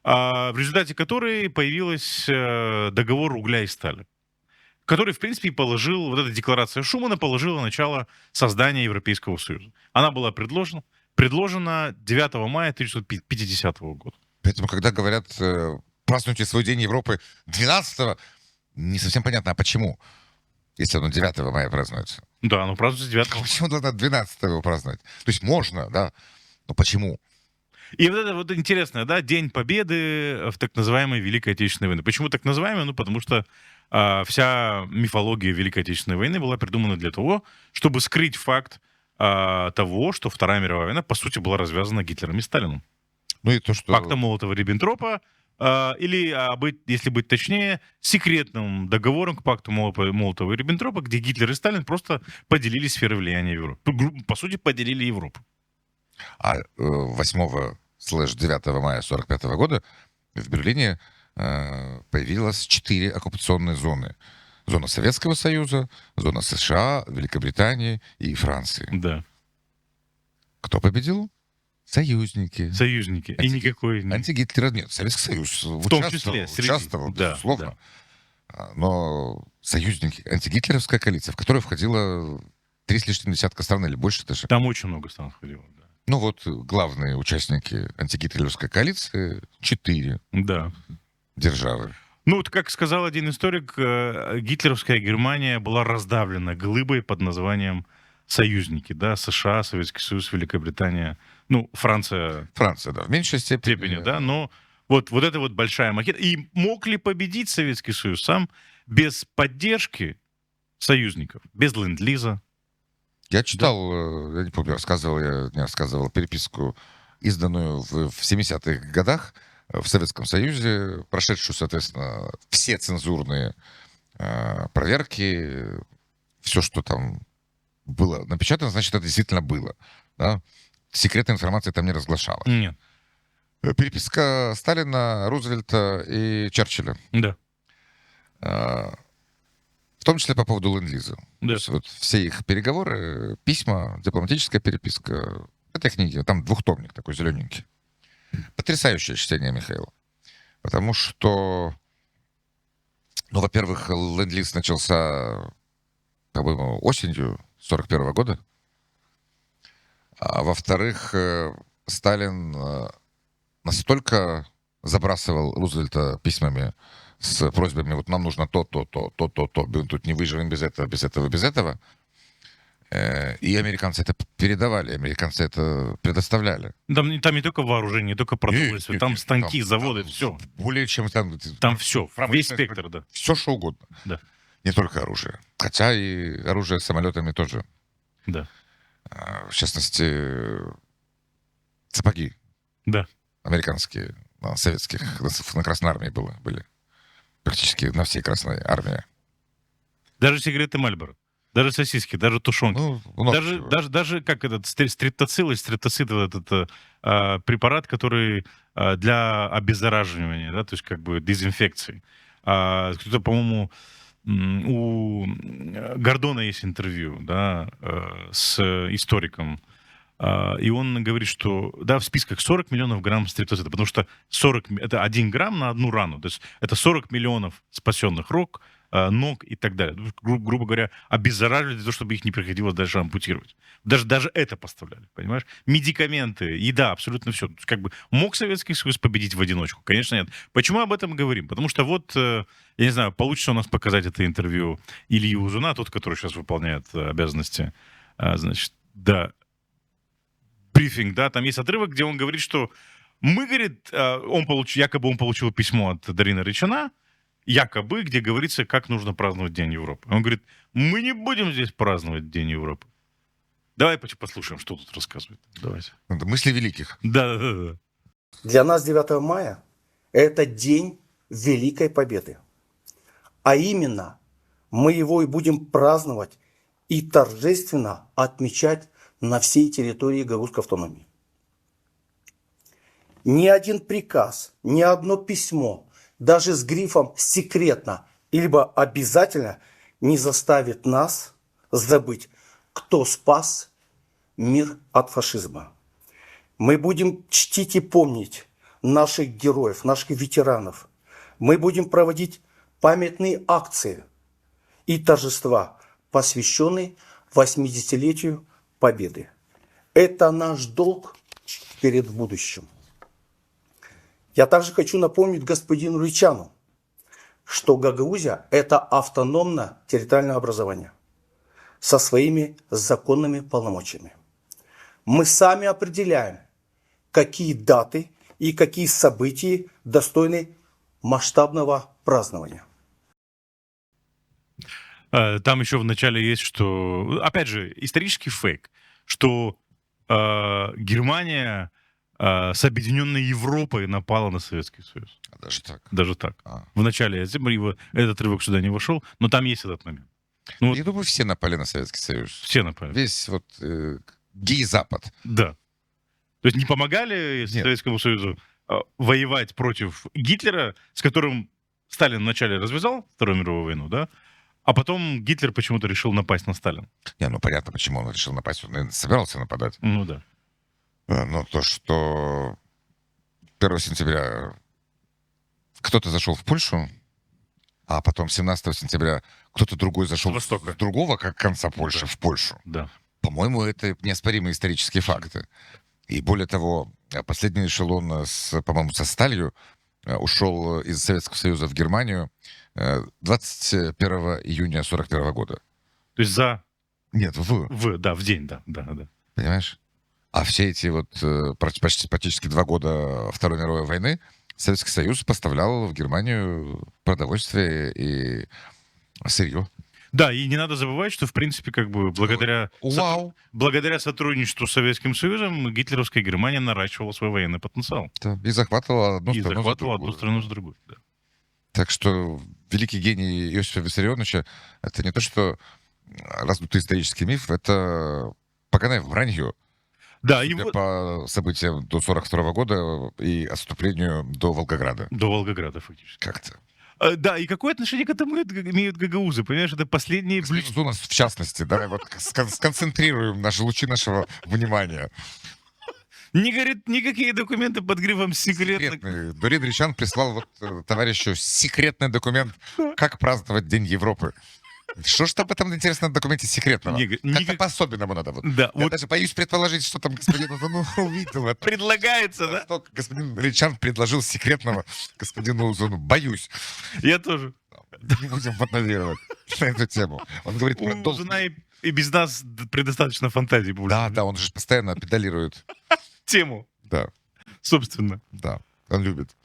в результате которой появился договор угля и стали, который, в принципе, положил, вот эта декларация Шумана положила начало создания Европейского Союза. Она была предложена 9 мая 1950 года. Поэтому, когда говорят, празднуйте свой день Европы 12-го, не совсем понятно, а почему? Если оно 9 мая празднуется. Да, оно празднуется 9 Почему надо 12-го его праздновать? То есть можно, да, но почему? И вот это вот интересное, да, День Победы в так называемой Великой Отечественной войны. Почему так называемой? Ну, потому что вся мифология Великой Отечественной войны была придумана для того, чтобы скрыть факт того, что Вторая мировая война, по сути, была развязана Гитлером и Сталином. Ну и то, что... Пактом Молотова-Риббентропа, или, если быть точнее, секретным договором к пакту Молотова и Риббентропа, где Гитлер и Сталин просто поделили сферы влияния в Европе. По сути, поделили Европу. А 8-9 мая 1945 года в Берлине появилось 4 оккупационные зоны. Зона Советского Союза, зона США, Великобритании и Франции. Да. Кто победил? Союзники. Союзники. И никакой... Антигитлера нет. Советский Союз В том числе. участвовал, Да, безусловно. да. Но союзники, антигитлеровская коалиция, в которую входило 3 с лишним десятка стран или больше даже. Там очень много стран входило, да. Ну вот главные участники антигитлеровской коалиции 4 Да. державы. Ну, вот как сказал один историк, гитлеровская Германия была раздавлена глыбой под названием союзники, да, США, Советский Союз, Великобритания, ну, Франция... Франция, да, в меньшей степени, да, но вот это вот большая макета. И мог ли победить Советский Союз сам без поддержки союзников, без ленд-лиза? Я читал, я не помню, рассказывал я, не рассказывал, переписку, изданную в 70-х годах в Советском Союзе, прошедшую, соответственно, все цензурные проверки, все, что там было напечатано, значит, это действительно было. Да? Секретная информация там не разглашалась. Нет. Переписка Сталина, Рузвельта и Черчилля. Да. В том числе по поводу ленд-лиза. Да. То есть вот все их переговоры, письма, дипломатическая переписка. Это книги, там двухтомник такой зелененький. Потрясающее чтение, Михаил. Потому что, ну, во-первых, ленд-лиз начался, по-моему, осенью 41 года. А во-вторых, Сталин настолько забрасывал Рузвельта письмами с просьбами, вот нам нужно то, мы тут не выживем без этого, без этого, без этого. И американцы это передавали, американцы это предоставляли. Там не только вооружение, не только продовольствие, там станки, заводы, все. Более чем Там все, весь спектр, да. Все, что угодно. Да. Не только оружие. Хотя и оружие с самолетами тоже. Да. В частности, сапоги. Да. Американские, советских, на Красной Армии были. Практически на всей Красной Армии. Даже сигареты Мальборо, даже сосиски, даже тушенки. Ну, даже как этот стрептоцит, вот этот препарат, который для обеззараживания, да, то есть как бы дезинфекции. Кто-то, по-моему, у Гордона есть интервью, да, с историком. И он говорит, что, да, в списках 40 миллионов грамм стриптоцита, потому что 40, это 1 грамм на одну рану. То есть это 40 миллионов спасенных рук, ног и так далее. Ну, грубо говоря, обеззараживали для того, чтобы их не приходилось дальше ампутировать. Даже это поставляли, понимаешь? Медикаменты, еда, абсолютно все. То есть, как бы мог Советский Союз победить в одиночку? Конечно, нет. Почему об этом говорим? Потому что вот, я не знаю, получится у нас показать это интервью Ильи Узуна, тот, который сейчас выполняет обязанности, значит, да, брифинг, да, там есть отрывок, где он говорит, что мы, говорит, якобы он получил письмо от Дарины Ричана, якобы, где говорится, как нужно праздновать День Европы. Он говорит, мы не будем здесь праздновать День Европы. Давай послушаем, что тут рассказывает. Давайте. Это мысли великих. Да. Для нас 9 мая – это день Великой Победы. А именно, мы его и будем праздновать и торжественно отмечать на всей территории Гагаузской автономии. Ни один приказ, ни одно письмо, даже с грифом «секретно» либо «обязательно» не заставит нас забыть, кто спас мир от фашизма. Мы будем чтить и помнить наших героев, наших ветеранов. Мы будем проводить памятные акции и торжества, посвященные 80-летию Победы. Это наш долг перед будущим. Я также хочу напомнить господину Ричану, что Гагаузия – это автономное территориальное образование со своими законными полномочиями. Мы сами определяем, какие даты и какие события достойны масштабного празднования. Там еще в начале есть, что, опять же, исторический фейк, что Германия с объединенной Европой напала на Советский Союз. Даже так. Даже так. А. В начале этот отрывок сюда не вошел, но там есть этот момент. Ну, Я думаю, все напали на Советский Союз. все напали. Весь гей-запад. Да. То есть не помогали Советскому Союзу воевать против Гитлера, с которым Сталин вначале развязал Вторую мировую войну, да? А потом Гитлер почему-то решил напасть на Сталина. Ну понятно, почему он решил напасть. Он, наверное, собирался нападать. Ну да. Но то, что 1 сентября кто-то зашел в Польшу, а потом 17 сентября кто-то другой зашел с другого как конца Польши в Польшу. Да. По-моему, это неоспоримые исторические факты. И более того, последний эшелон, по-моему, со сталью ушел из Советского Союза в Германию 21 июня 1941 года. То есть Нет, в день, да. Понимаешь? А все эти практически 2 года Второй мировой войны Советский Союз поставлял в Германию продовольствие и сырье. Да, и не надо забывать, что, в принципе, как бы благодаря сотрудничеству с Советским Союзом гитлеровская Германия наращивала свой военный потенциал. Да, и захватывала одну страну за другой. Да. Так что великий гений Иосифа Виссарионовича — это не то, что раздутый исторический миф, это поганое вранье. Да, по событиям до 1942 года и отступлению до Волгограда. До Волгограда, фактически. Как-то. Да, и какое отношение к этому имеют гагаузы? Понимаешь, это последние... У нас, в частности, давай вот сконцентрируем лучи нашего внимания. Не говорит никакие документы под грифом «секретно». Дорин Ричан прислал товарищу секретный документ, как праздновать День Европы. Что ж там в этом интересном документе секретного? Как-то по-особенному надо. Да, я даже боюсь предположить, что там господин Узуну увидел. Предлагается, да? Что господин Ричан предложил секретного господину Узуну. Боюсь. Я тоже. Не будем фантазировать на эту тему. Он говорит про долг. Узуна и без нас предостаточно фантазии. Да, он же постоянно педалирует. Тему. Да. Собственно. Да, он любит.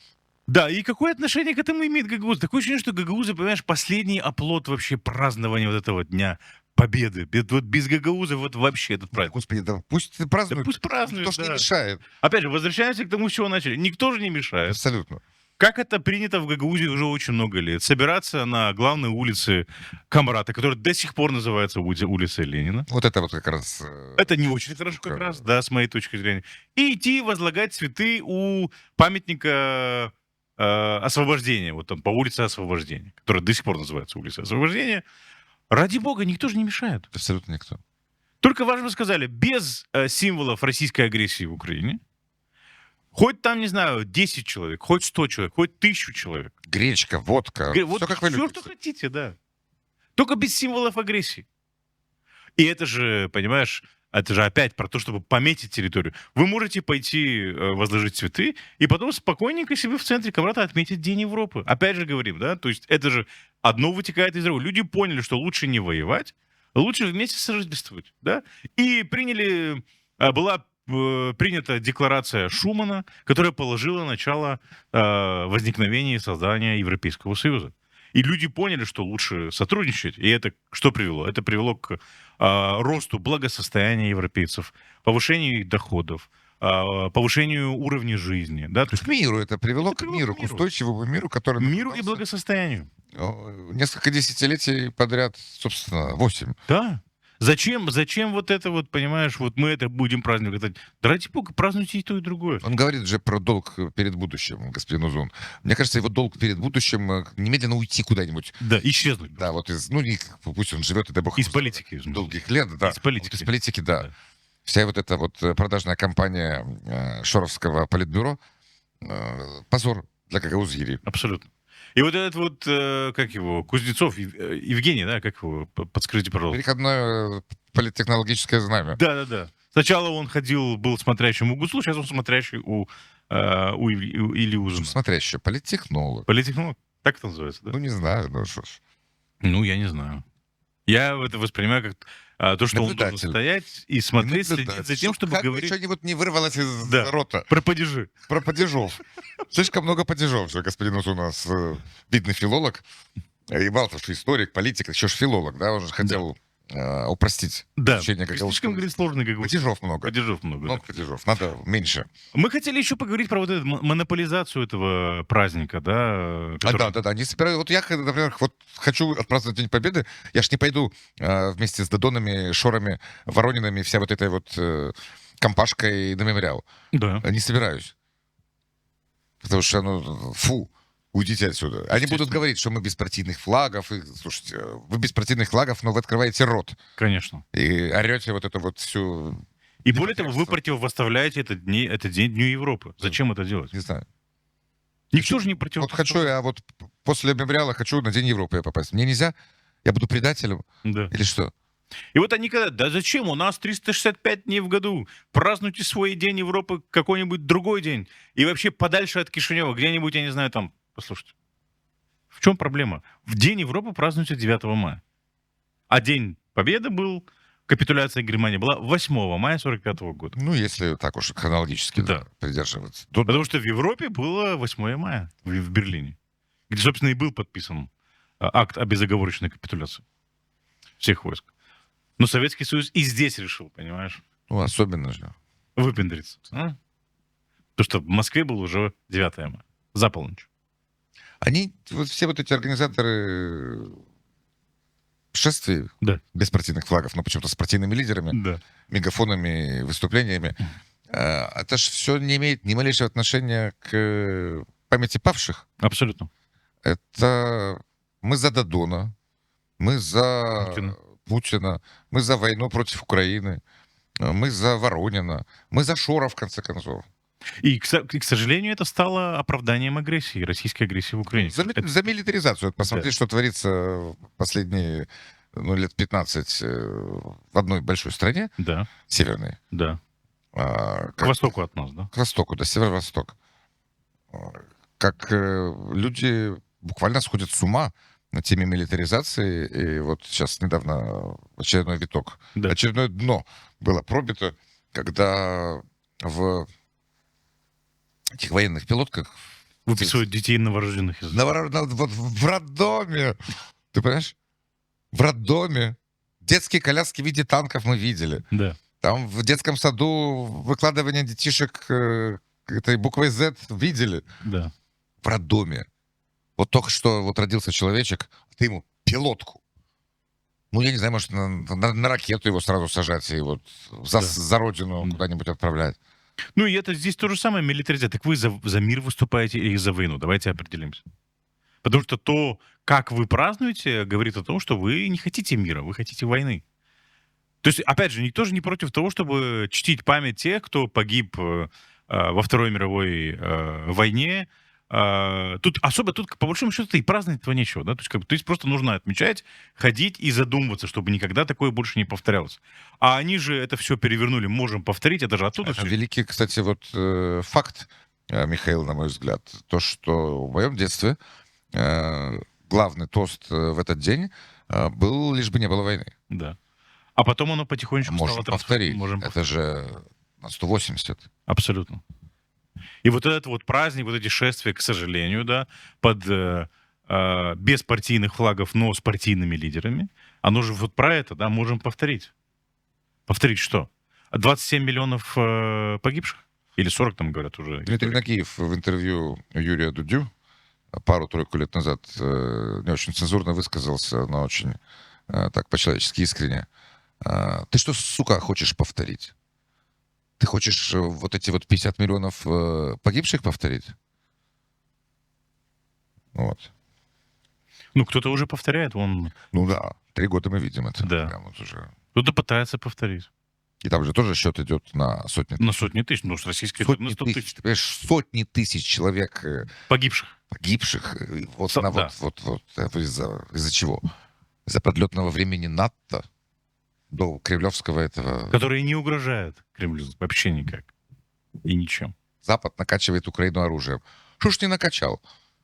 Да, и какое отношение к этому имеет гагаузы? Такое ощущение, что гагаузы, понимаешь, последний оплот вообще празднования вот этого Дня Победы. Вот без гагаузов вот вообще этот праздник. Господи, да пусть празднуют. Да пусть празднуют, Никто же не мешает. Опять же, возвращаемся к тому, с чего начали. Никто же не мешает. Абсолютно. Как это принято в Гагаузии уже очень много лет. Собираться на главной улице Камрата, которая до сих пор называется улицей Ленина. Вот это вот как раз... Это не очень хорошо как раз, да, с моей точки зрения. И идти возлагать цветы у памятника Освобождения, вот там по улице Освобождения, которая до сих пор называется улица Освобождения. Ради бога, никто же не мешает. Абсолютно никто. Только важно сказали, без символов российской агрессии в Украине, хоть там, не знаю, 10 человек, хоть 100 человек, хоть 1000 человек. Гречка, водка, Вот все как вы все, любите. что хотите, да. Только без символов агрессии. И это же, понимаешь, это же опять про то, чтобы пометить территорию. Вы можете пойти возложить цветы и потом спокойненько себе в центре Коврата отметить День Европы. Опять же говорим, да, то есть это же одно вытекает из другого. Люди поняли, что лучше не воевать, лучше вместе сожительствовать, да. И была принята декларация Шумана, которая положила начало возникновению и созданию Европейского Союза. И люди поняли, что лучше сотрудничать. И это что привело? Это привело к росту благосостояния европейцев, повышению их доходов, повышению уровня жизни. Да? То есть К миру это привело, Это к привело миру, к к миру. устойчивому миру, который миру и наблюдался, благосостоянию. несколько десятилетий подряд, собственно, 8. Да. Зачем вот это вот, понимаешь, вот мы это будем праздновать? Да ради бога, празднуйте и то, и другое. Он говорит же про долг перед будущим, господин Узун. Мне кажется, его долг перед будущим немедленно уйти куда-нибудь. Да, исчезнуть. Да, вот из, ну, пусть он живет, и дай бог Из ему политики. долгих лет, да. Из политики. Вот из политики, да. Да. Вся вот эта вот продажная кампания Шоровского политбюро позор для Гагаузгири. Абсолютно. И вот этот вот, как его, Кузнецов, Евгений, да, как его, подскажите, пожалуйста. Переходное политтехнологическое знамя. Да. Сначала он был смотрящим у ГУСУ, сейчас он смотрящий у Ильи Узуна. Смотрящий, политтехнолог. Политтехнолог? Так это называется, да? Ну, не знаю, ну что ж. Ну, я не знаю. Я это воспринимаю как то, что он должен Наблюдатель. стоять и смотреть, Наблюдать. следить за тем, чтобы Как бы говорить что-нибудь не вырвалось из Да. рота. про падежи. Про падежов. Слишком много падежов, что господин Узун у нас видный филолог. И мало того, что историк, политик, еще ж филолог, да, он же хотел упростить Да, изучение слишком, гагаузского. говорит, сложный как Падежов много. Падежов много. Много падежов. Надо меньше. Мы хотели еще поговорить про вот эту монополизацию этого праздника, да? который- Да. Не собираю. Вот я, например, вот хочу отпраздновать День Победы. Я ж не пойду вместе с Додонами, Шорами, Воронинами, вся вот этой вот компашкой на мемориал. Да. Не собираюсь. Потому что, ну, фу, уйдите отсюда. Они будут Естественно. говорить, что мы без партийных флагов. И, слушайте, вы без партийных флагов, но вы открываете рот. Конечно. И орете вот эту вот всю... И более того, вы Непотребство. противопоставляете этот день Дню Европы. Зачем это делать? Не знаю. Никто же не Вот противопоставляет. хочу я вот после мемориала хочу на День Европы попасть. Мне нельзя? Я буду предателем? Да. Или что? И вот они говорят, да зачем? У нас 365 дней в году. Празднуйте свой День Европы какой-нибудь другой день. И вообще подальше от Кишинева, где-нибудь, я не знаю, там... Послушайте, в чем проблема? В День Европы празднуется 9 мая. А День Победы был, капитуляция Германии была 8 мая 45 года. Ну, если так уж хронологически Да. придерживаться. Потому что в Европе было 8 мая в Берлине, где, собственно, и был подписан акт о безоговорочной капитуляции всех войск. Но Советский Союз и здесь решил, понимаешь, Ну, особенно же. выпендриться. А? Потому что в Москве было уже 9 мая, за полночь. Они, вот все вот эти организаторы шествий Да. без партийных флагов, но почему-то с партийными лидерами, Да. мегафонами, выступлениями, это же все не имеет ни малейшего отношения к памяти павших. Абсолютно. Это мы за Додона, мы за Путина, мы за войну против Украины, мы за Воронина, мы за Шора, в конце концов. И, к сожалению, это стало оправданием агрессии, российской агрессии в Украине. За милитаризацию. Вот посмотри, что творится последние лет 15 в одной большой стране, Да, северной, да. К как востоку от нас, да. к востоку, да, северо-восток. Как люди буквально сходят с ума на теме милитаризации. И вот сейчас недавно очередной виток, Да. очередное дно было пробито, когда в этих военных пилотках Выписывают детей новорожденных из... вот в роддоме, ты понимаешь? В роддоме детские коляски в виде танков мы видели. Да. Там в детском саду выкладывание детишек этой буквой Z видели. Да. В роддоме. Вот только что вот родился человечек, а ты ему пилотку. Ну, я не знаю, может, на ракету его сразу сажать и вот за родину Да. куда-нибудь отправлять. Ну и это здесь то же самое, милитаризация. Так вы за мир выступаете или за войну? Давайте определимся. Потому что то, как вы празднуете, говорит о том, что вы не хотите мира, вы хотите войны. То есть, опять же, никто же не против того, чтобы чтить память тех, кто погиб во Второй мировой войне. Тут особо, тут по большому счету, и праздновать этого нечего, да, то есть, то есть просто нужно отмечать, ходить и задумываться, чтобы никогда такое больше не повторялось. А они же это все перевернули, можем повторить, это же оттуда все. Великий, кстати, вот факт, Михаил, на мой взгляд, то, что в моем детстве главный тост в этот день был «Лишь бы не было войны». Да. А потом оно потихонечку Можем стало повторить. Можем Это же на 180. Абсолютно. И вот этот вот праздник, вот эти шествия, к сожалению, да, под без партийных флагов, но с партийными лидерами, оно же вот про это, да, можем повторить. Повторить что? 27 миллионов погибших? Или 40, там говорят уже. Дмитрий историки. Нагиев в интервью Юрия Дудю пару-тройку лет назад не очень цензурно высказался, но очень так по-человечески искренне. Ты что, сука, хочешь повторить? Ты хочешь вот эти вот 50 миллионов погибших повторить? Вот. Ну, кто-то уже повторяет, Ну да, 3 года мы видим это. Да. Прям вот уже. кто-то пытается повторить. И там же тоже счет идет на сотни тысяч. На сотни тысяч, ну, с российской Сотни на 100 тысяч. тысяч Ты понимаешь, сотни тысяч человек погибших. погибших. Вот, Да. вот это из-за чего? Из-за подлетного времени НАТО до кремлевского этого... Которые не угрожают Кремлю вообще никак. И ничем. Запад накачивает Украину оружием. Что ж не накачал?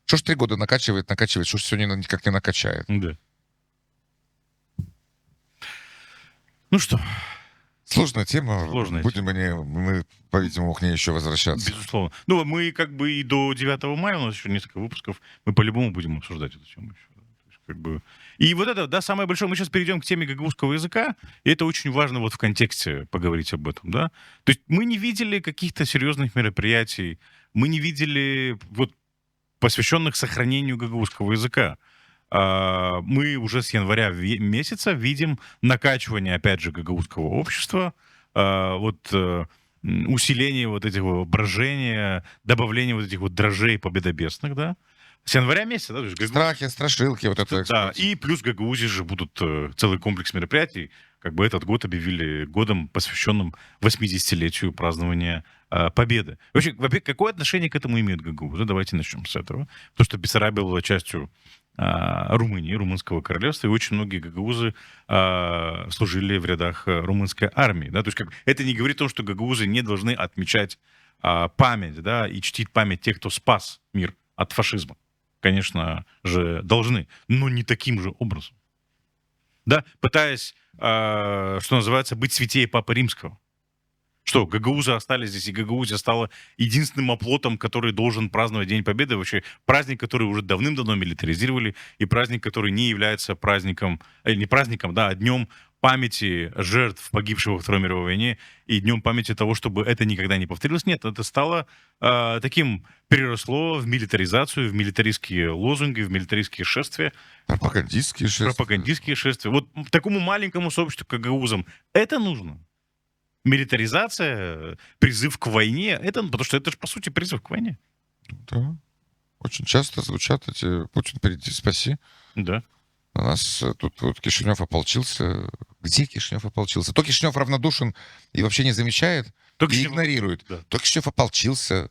Что ж 3 года накачивает, что ж все никак не накачает? Да. Ну что, Сложная тема. Сложная Будем мы, по-видимому, к ней еще возвращаться. безусловно. Ну, мы как бы и до 9 мая, у нас еще несколько выпусков, мы по-любому будем обсуждать эту тему еще. Да. То есть, как бы... И вот это, да, самое большое, мы сейчас перейдем к теме гагаузского языка, и это очень важно вот в контексте поговорить об этом, да. То есть мы не видели каких-то серьезных мероприятий, мы не видели вот посвященных сохранению гагаузского языка. Мы уже с января месяца видим накачивание, опять же, гагаузского общества, усиление вот этих брожения, добавление вот этих вот дрожжей победобесных, да, с января месяца, да, то есть Страхи, страшилки, вот это. да, и плюс в Гагаузии же будут целый комплекс мероприятий, как бы этот год объявили годом, посвященным 80-летию празднования Победы. Вообще, какое отношение к этому имеют гагаузы? Давайте начнем с этого. Потому что Бессарабия была частью Румынии, Румынского королевства, и очень многие гагаузы служили в рядах румынской армии. Да? То есть это не говорит о том, что гагаузы не должны отмечать память, да, и чтить память тех, кто спас мир от фашизма. Конечно же, должны, но не таким же образом. Да, пытаясь, что называется, быть святее Папы Римского. Что, гагаузы остались здесь, и Гагаузия стала единственным оплотом, который должен праздновать День Победы. Вообще праздник, который уже давным-давно милитаризировали, и праздник, который не является праздником, не праздником, да, а днем памяти жертв, погибших во Второй мировой войне, и днем памяти того, чтобы это никогда не повторилось. Нет, это стало таким, переросло в милитаризацию, в милитаристские лозунги, в милитаристские шествия. Пропагандистские шествия. Вот такому маленькому сообществу, как гагаузам, это нужно. Милитаризация, призыв к войне, это, потому что это же, по сути, призыв к войне. Да. Очень часто звучат эти «Путин, приди, спаси». Да. У нас тут вот Кишинев ополчился. Где Кишинев ополчился? То Кишинев равнодушен и вообще не замечает, и игнорирует. Да. То Кишинев ополчился.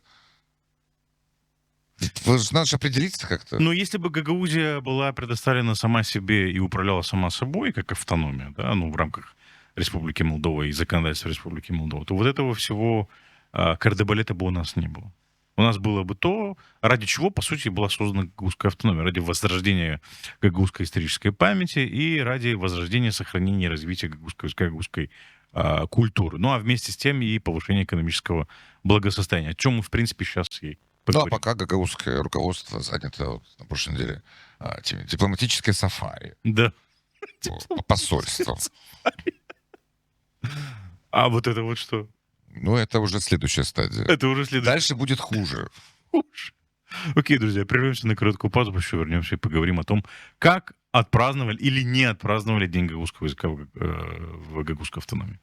Надо же определиться как-то. Но если бы Гагаузия была предоставлена сама себе и управляла сама собой, как автономия, да, ну, в рамках Республики Молдова и законодательства Республики Молдова, то вот этого всего кардебалета бы у нас не было. У нас было бы то, ради чего, по сути, была создана гагаузская автономия. Ради возрождения гагаузской исторической памяти и ради возрождения, сохранения и развития гагаузской культуры. Ну, а вместе с тем и повышения экономического благосостояния. О чем мы, в принципе, сейчас и поговорим. Ну, а пока гагаузское руководство занято вот, на прошлой неделе дипломатическое сафари. Да. По посольствам. А вот это вот что? Ну, это уже следующая стадия. Это уже следующая. Дальше будет хуже. Окей, друзья, прервемся на короткую паузу, еще вернемся и поговорим о том, как отпраздновали или не отпраздновали День гагаузского языка в гагаузской автономии.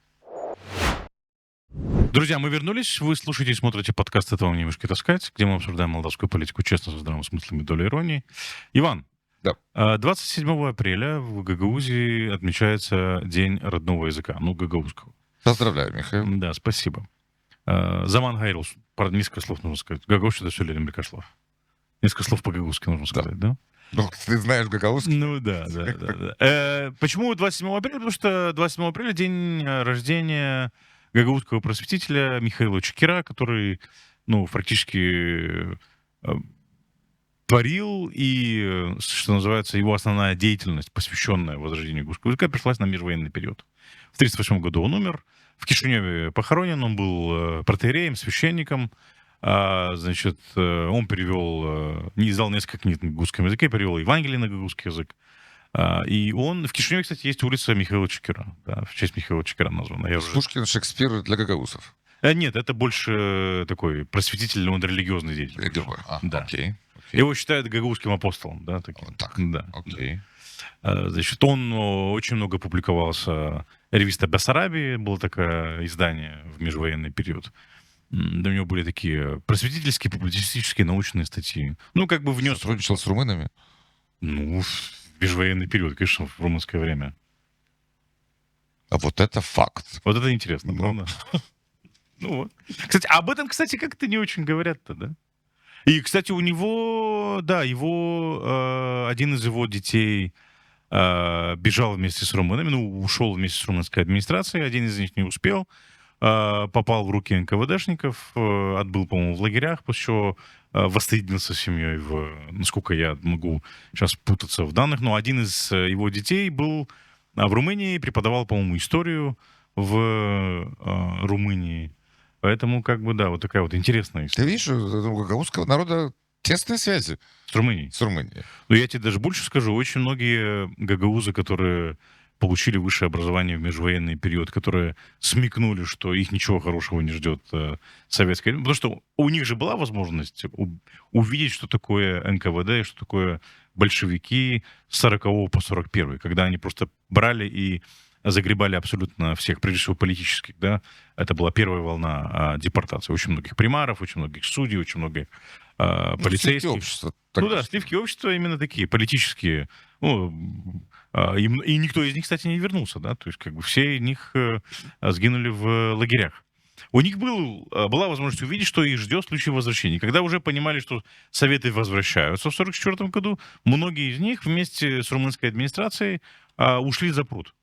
Друзья, мы вернулись. Вы слушаете и смотрите подкаст «Это вам не мешки таскать», где мы обсуждаем молдавскую политику честно, со здравым смыслом и долей иронии. Иван, Да. 27 апреля в Гагаузии отмечается День родного языка, ну, гагаузского. Поздравляю, Михаил. Да, спасибо. Заман Гайрус. Правда, несколько слов нужно сказать. Гагаузский это все Лена Меркашлав. Несколько слов по-гагаузски нужно сказать, да? Ну, ты знаешь гагаузский? Ну да. Почему 27 апреля? Потому что 27 апреля день рождения гагаузского просветителя Михаила Чекера, который, ну, практически творил, и, что называется, его основная деятельность, посвященная возрождению гагаузского языка, пришлась на межвоенный период. В 1938 году он умер. В Кишиневе похоронен, он был протоиереем, священником. Значит, он перевел, издал несколько книг на гагаузском языке, перевел Евангелие на гагаузский язык. И он... В Кишиневе, кстати, есть улица Михаила Чекера. Да, в честь Михаила Чекера названа. Я уже... Пушкин, Шекспир для гагаузов. Нет, это больше такой просветительный, он религиозный деятель. Да. Окей. Его считают гагаузским апостолом. Да, таким. Вот так. Да. Окей. Значит, он очень много публиковался. Ревиста Бессарабии было такое издание в межвоенный период. Да, у него были такие просветительские, публицистические, научные статьи. Ну, как бы внес... Сотрудничал с румынами? Ну, в межвоенный период, конечно, в румынское время. А вот это факт. Вот это интересно, Ну. правда? Ну вот. Кстати, об этом, кстати, как-то не очень говорят-то, да? И, кстати, у него, да, один из его детей бежал вместе с румынами, ну, ушел вместе с румынской администрацией, один из них не успел, попал в руки НКВДшников, отбыл, по-моему, в лагерях, после чего воссоединился с семьей насколько я могу сейчас путаться в данных, но один из его детей был в Румынии, преподавал, по-моему, историю в Румынии. Поэтому, как бы, да, вот такая вот интересная Ты история. видишь, у гагаузского народа тесные связи С Румынией. с Румынией. Но я тебе даже больше скажу, очень многие гагаузы, которые получили высшее образование в межвоенный период, которые смекнули, что их ничего хорошего не ждет советская... Потому что у них же была возможность увидеть, что такое НКВД, и что такое большевики с 40 по 41, когда они просто брали и загребали абсолютно всех, прежде всего политических, да. Это была первая волна депортации. Очень многих примаров, очень многих судей, очень многих полицейских. Общество. Ну да, сливки общества именно такие, политические. Ну, и никто из них, кстати, не вернулся, да, то есть как бы все из них сгинули в лагерях. У них была возможность увидеть, что их ждет в случае возвращения. Когда уже понимали, что Советы возвращаются в 1944 году, многие из них вместе с румынской администрацией ушли за пруд.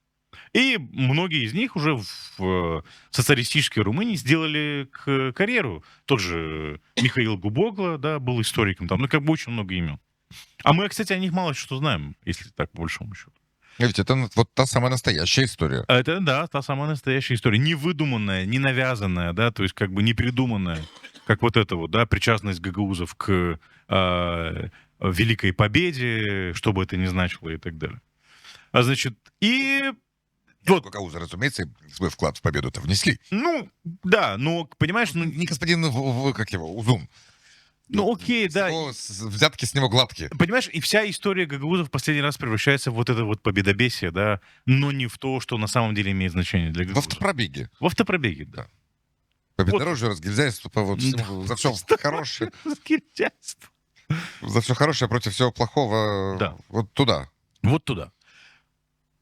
И многие из них уже в социалистической Румынии сделали карьеру. Тот же Михаил Губогло, да, был историком там, ну, как бы очень много имен. А мы, кстати, о них мало что знаем, если так, по большому счету. Ведь это вот та самая настоящая история. Это, да, та самая настоящая история. Не выдуманная, не навязанная, да, то есть как бы не придуманная, как вот это вот, да, причастность гагаузов к Великой Победе, что бы это ни значило и так далее. Значит, и... Вот гагаузы, разумеется, свой вклад в победу-то внесли. Ну, да, но, понимаешь, ну, Не господин, как его, Узун. ну окей, да. Взятки с него гладкие. Понимаешь, и вся история гагаузов в последний раз превращается в вот это вот победобесие, да, но не в то, что на самом деле имеет значение для В гагаузов. автопробеге. В автопробеге, да. По бездорожью, разгильдяйству, за все хорошее. За все хорошее против всего плохого. Да. Вот туда. Вот туда.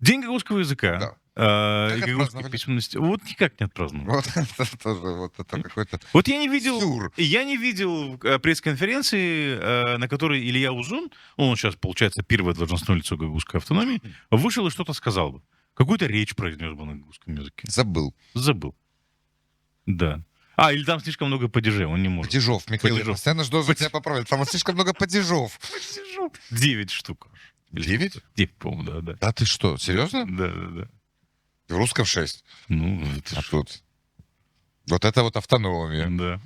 День гагаузского языка. Да. И Как гагаузской отпраздновали? письменности. Вот никак не отпраздновали. Вот это тоже, вот это какой-то Вот я не видел... сюр. Я не видел пресс-конференции, на которой Илья Узун, он сейчас, получается, первое должностное лицо гагаузской автономии, вышел и что-то сказал бы. Какую-то речь произнес бы на гагаузском языке. Забыл. Забыл. Да. Или там слишком много падежей, он не может. Падежов, Михаил, я Падежов. постоянно жду за тебя поправить. Там вот слишком много падежов. 9 штук. 9? 9, по-моему, да. А ты что, серьезно? Да. В русском 6. Ну, это А ж- тут... Вот это вот автономия. Да.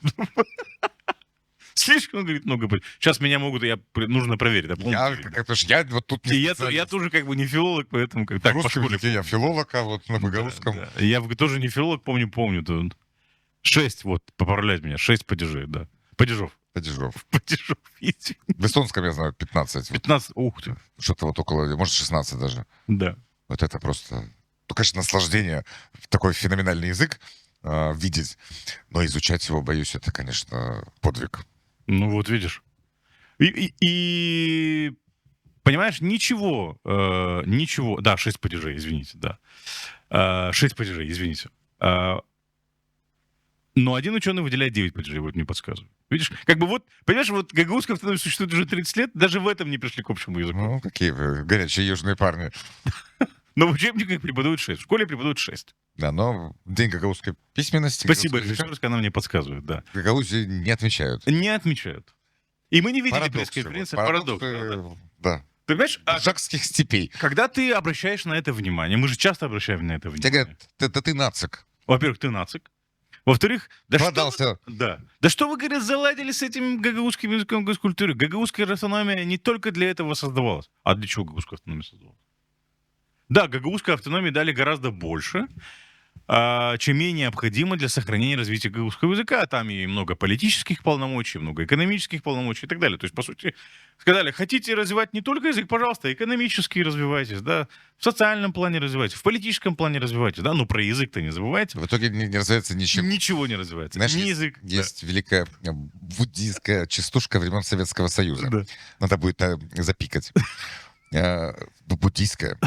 Слишком, говорит, много падежей. Сейчас меня могут, нужно проверить. да, по-моему, Я, проверить, потому что я вот тут да. не И я специалист. тоже как бы не филолог, поэтому как В так по русском школе. языке я филолог, а вот на гагаузском... Да. Я тоже не филолог, помню. 6, вот, поправлять меня, 6 падежей, да. Падежов. Падежов. Падежов, извини. В эстонском я знаю 15. 15, ух ты. Что-то вот около, может, 16 даже. Да. Вот это просто... Ну, конечно, наслаждение, такой феноменальный язык видеть. Но изучать его, боюсь, это, конечно, подвиг. Ну вот видишь. И понимаешь, ничего, ничего... Да, 6 падежей, извините, да. 6 падежей, извините. Но один ученый выделяет 9 падежей, вот мне подсказывают. Видишь, как бы вот, понимаешь, вот гагаузская автономия существует уже 30 лет, даже в этом не пришли к общему языку. Ну, какие вы горячие южные парни. Но в учебниках преподают 6, в школе преподают 6. Да, но День гагаузской письменности... Спасибо, гагаузского языка режиссерская, она мне подсказывает, да. в Гагаузии не отмечают. Не отмечают. И мы не видели Парадоксы, пресс-конференции вот, парадокс. парадоксы, да. Ты понимаешь, Жакских степей. когда ты обращаешь на это внимание, мы же часто обращаем на это Тебе внимание. говорят, это ты нацик. Во-первых, ты нацик. Во-вторых, да что, Продался. да. Да что вы, говорят, заладили с этим гагаузским языком госკультуры? Гагаузская автономия не только для этого создавалась. А для чего гагаузская автономия создавалась? Да, гагаузской автономии дали гораздо больше, чем ей необходимо для сохранения и развития гагаузского языка. Там и много политических полномочий, много экономических полномочий и так далее. То есть, по сути, сказали, хотите развивать не только язык, пожалуйста, экономически развивайтесь, да, в социальном плане развивайтесь, в политическом плане развивайтесь, да, ну про язык-то не забывайте. В итоге не развивается ничего. Ничего не развивается. Знаешь, Ни есть, язык. есть великая буддийская частушка времен Советского Союза. Да. Надо будет запикать. Буддийская.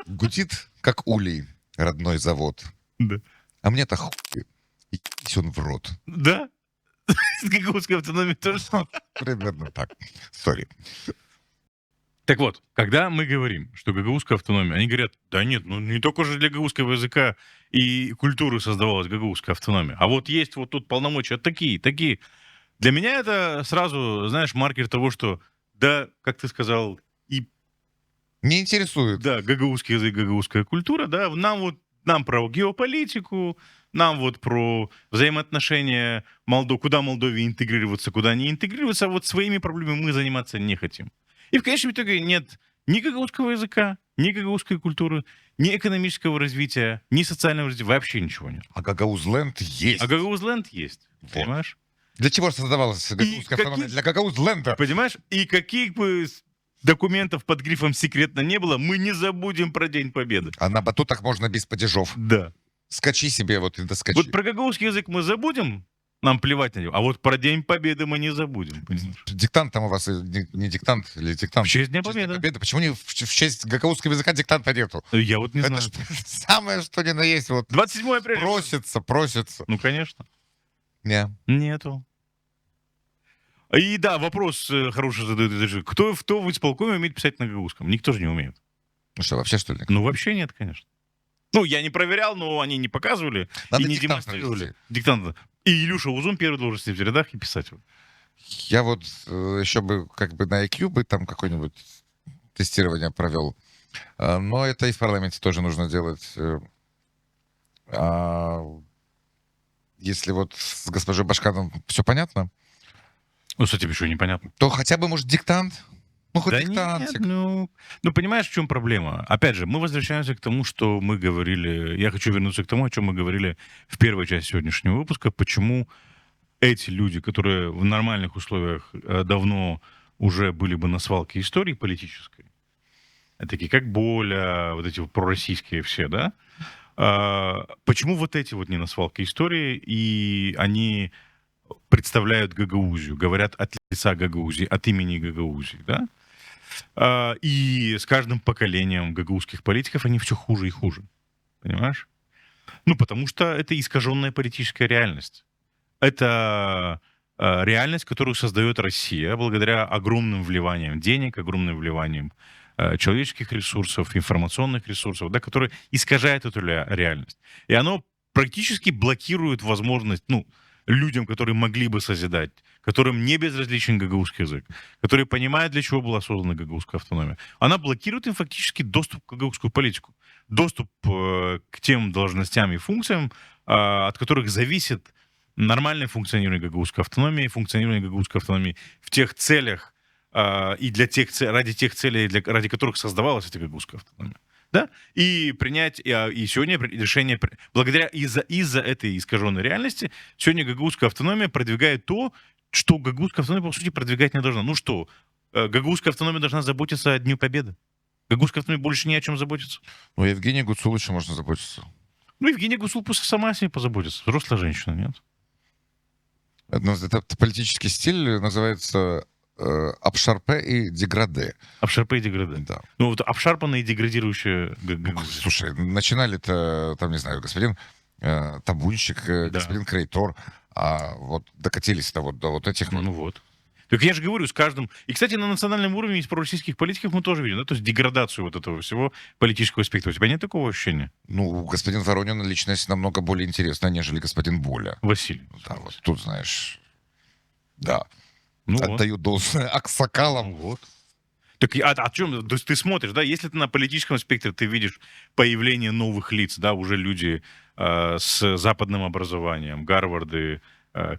Гудит, как улей, родной завод. Да. А мне-то хуй. Идите он в рот. Да? С гагаузской автономией тоже. Примерно так. Сори. Так вот, когда мы говорим, что гагаузская автономия, они говорят, да нет, ну не только же для гагаузского языка и культуры создавалась гагаузская автономия, а вот есть вот тут полномочия такие, такие. Для меня это сразу, знаешь, маркер того, что, да, как ты сказал, и Не интересует. да, гагаузский язык, гагаузская культура, да, нам про геополитику, нам вот про взаимоотношения куда Молдове интегрироваться, куда не интегрироваться, а вот своими проблемами мы заниматься не хотим. И в конечном итоге нет ни гагаузского языка, ни гагаузской культуры, ни экономического развития, ни социального развития, вообще ничего нет. А Гагаузленд есть. А Гагаузленд есть, Вот. понимаешь? Для чего создавалась гагаузская автономия? какие- Для Гагаузленда. Понимаешь? И каких бы документов под грифом «секретно» не было, мы не забудем про День Победы. А на батутах можно без падежов. Да. Скачи себе, вот и доскачи. Вот про гагаузский язык мы забудем, нам плевать на него, а вот про День Победы мы не забудем, понимаешь? Диктант там у вас не диктант или диктант? В честь Дня В честь Победы. Почему не в честь гагаузского языка диктанта нету? Я вот не Это знаю. ж самое, что ни на есть. Вот 27 апреля. просится. Ну, конечно. Не. Нету. И да, вопрос хороший задают. Кто в исполкоме умеет писать на гагаузском? Никто же не умеет. Ну что, вообще что ли? Ну, вообще нет, конечно. Ну, я не проверял, но они не показывали Надо и не диктант демонстрировали. провести. Диктант. И Илюша Узун первый должен сидеть в рядах и писать. Я вот еще бы как бы на IQ бы там какое-нибудь тестирование провел. Но это и в парламенте тоже нужно делать. Если вот с госпожой Башканом все понятно, Ну, с этим еще непонятно. то хотя бы, может, диктант? Ну, хоть Да диктантик. нет, ну, понимаешь, в чем проблема? Опять же, мы возвращаемся к тому, что мы говорили... Я хочу вернуться к тому, о чем мы говорили в первой части сегодняшнего выпуска. Почему эти люди, которые в нормальных условиях давно уже были бы на свалке истории политической, такие как Боля, вот эти вот пророссийские все, да? Почему вот эти вот не на свалке истории, и они представляют Гагаузию, говорят от лица Гагаузии, от имени Гагаузии, да? И с каждым поколением гагаузских политиков они все хуже и хуже. Понимаешь? Ну, потому что это искаженная политическая реальность. Это реальность, которую создает Россия благодаря огромным вливаниям денег, огромным вливаниям человеческих ресурсов, информационных ресурсов, да, которые искажают эту реальность. И оно практически блокирует возможность, людям, которые могли бы созидать, которым не безразличен гагаузский язык, которые понимают, для чего была создана гагаузская автономия. Она блокирует им фактически доступ к гагаузскую политику, доступ к тем должностям и функциям, от которых зависит нормальное функционирование гагаузской автономии, функционирование гагаузской автономии в тех целях и ради тех целей, ради которых создавалась эта гагаузская автономия. Да? И принять, и сегодня решение, благодаря из-за этой искаженной реальности, сегодня гагаузская автономия продвигает то, что гагаузская автономия, по сути, продвигать не должна. Ну что, гагаузская автономия должна заботиться о Дню Победы? Гагаузская автономия больше ни о чем заботится. Ну, Евгения Гуцулыча можно заботиться. Ну, Евгения Гусул пусть сама о себе позаботится. Взрослая женщина, нет? Этот политический стиль называется обшарпе и деграде. Обшарпе и деграде. Да. Ну, вот обшарпанные и деградирующие... Слушай, начинали-то, там, не знаю, господин Табунщик, Да. господин Крейтор, а вот докатились-то вот до вот этих вот. Ну вот. Так я же говорю, с каждым... И, кстати, на национальном уровне из пророссийских политиков мы тоже видим, да, то есть деградацию вот этого всего политического спектра. У тебя нет такого ощущения, Ну, господин Воронин личность намного более интересная, нежели господин Боля. Василий? Да, вот тут, знаешь, да, Ну вот. отдаю должное аксакалам. Ну вот. Так о чем? То есть ты смотришь, да, если ты на политическом спектре ты видишь появление новых лиц, да, уже люди с западным образованием, Гарварды,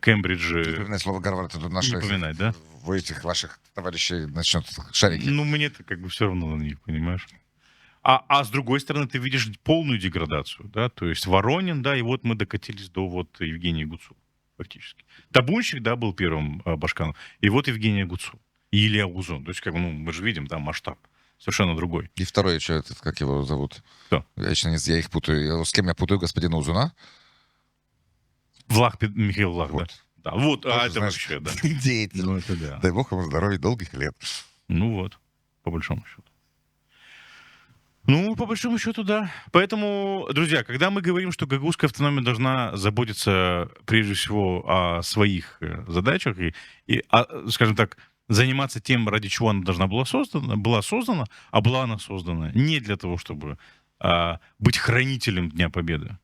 Кембриджи, Напоминать слово Гарвард, это не наши, поминать, да? в этих ваших товарищей начнет шарики. Ну, мне-то как бы все равно на них, понимаешь? А с другой стороны, ты видишь полную деградацию, да, то есть Воронин, да, и вот мы докатились до вот Евгения Гуцу, фактически. Табунщик, да, был первым Башканов, и вот Евгения Гуцу, и Илья Узун, то есть как бы, ну, мы же видим, да, масштаб совершенно другой. И второй, что этот, как его зовут? Кто? Я их путаю. С кем я путаю господина Узуна? Михаил Влах, Вот. да. Да, вот, Тоже, это знаешь, вообще, да. деятель. Ну, это да. Дай бог ему здоровья, долгих лет. Ну вот, по большому счету. Ну, по большому счету, да. Поэтому, друзья, когда мы говорим, что гагаузская автономия должна заботиться прежде всего о своих задачах и, скажем так, заниматься тем, ради чего она должна была создана, а была она создана не для того, чтобы быть хранителем Дня Победы.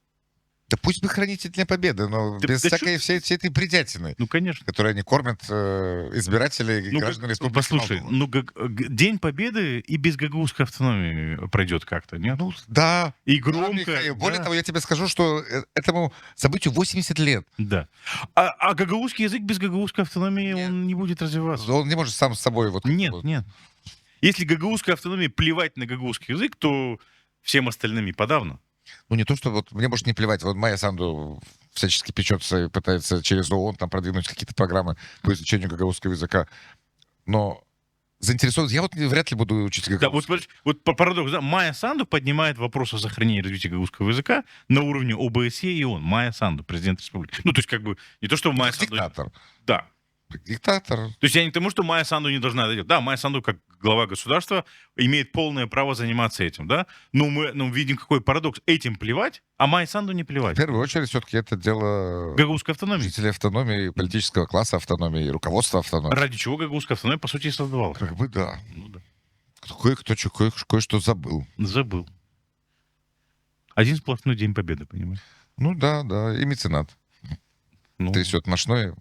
Да пусть бы хранитель Дня Победы, но Да- без да всякой всей этой бредятины, Ну, конечно. которой они кормят избирателей и Ну, граждан Республики послушай, Молдова. ну, День Победы и без гагаузской автономии пройдет как-то, нет? Ну, да. И Да, громко. Михаил, более да. того, я тебе скажу, что этому событию 80 лет. Да. А гагаузский язык без гагаузской автономии, Нет. он не будет развиваться. Он не может сам с собой вот... Нет, вот. нет. Если гагаузской автономии плевать на гагаузский язык, то всем остальным и подавно. Ну, не то, что вот мне может не плевать. Вот Майя Санду всячески печется и пытается через ООН там продвинуть какие-то программы по изучению гагаузского языка. Но заинтересован... Я вот вряд ли буду учить Да, гагаузский. вот парадокс, да? Майя Санду поднимает вопрос о сохранении и развитии гагаузского языка на уровне ОБСЕ и ООН. Майя Санду, президент республики. Ну, то есть, как бы, не то, что Майя Санду... Диктатор. Да. Диктатор. То есть я не к тому, что Майя Санду не должна это делать. Да, Майя Санду, как глава государства, имеет полное право заниматься этим, да? Но мы видим, какой парадокс. Этим плевать, а Майя Санду не В плевать. первую очередь, все-таки это дело Гагаузской автономии. жителей автономии, политического класса автономии, руководства автономии. Ради чего гагаузская автономия, по сути, и создавалась. Как бы да. Ну да. Кое-что забыл. Забыл. Один сплошной День Победы, понимаешь? Ну да, да. И меценат. Ну, Трясет мощной.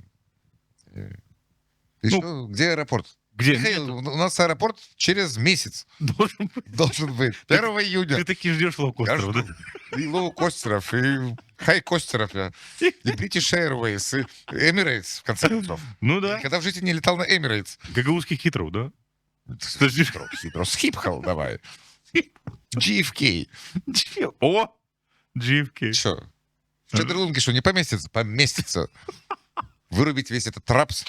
Еще, где аэропорт? где? Михаил, Нету. у нас аэропорт через месяц Должен быть. должен быть. 1 июня. Ты таки ждешь Я лоукостеров, жду. да? И лоукостеров, и хайкостеров, и British Airways, и Emirates, в конце концов. Ну Я да. никогда в жизни не летал на Emirates. Гагаузских хитров, да? Подожди. Хитро. Схипхал давай. GFK. О! JFK. Что? В Чедерлунге что, не поместится? Поместится. Вырубить весь этот трапс.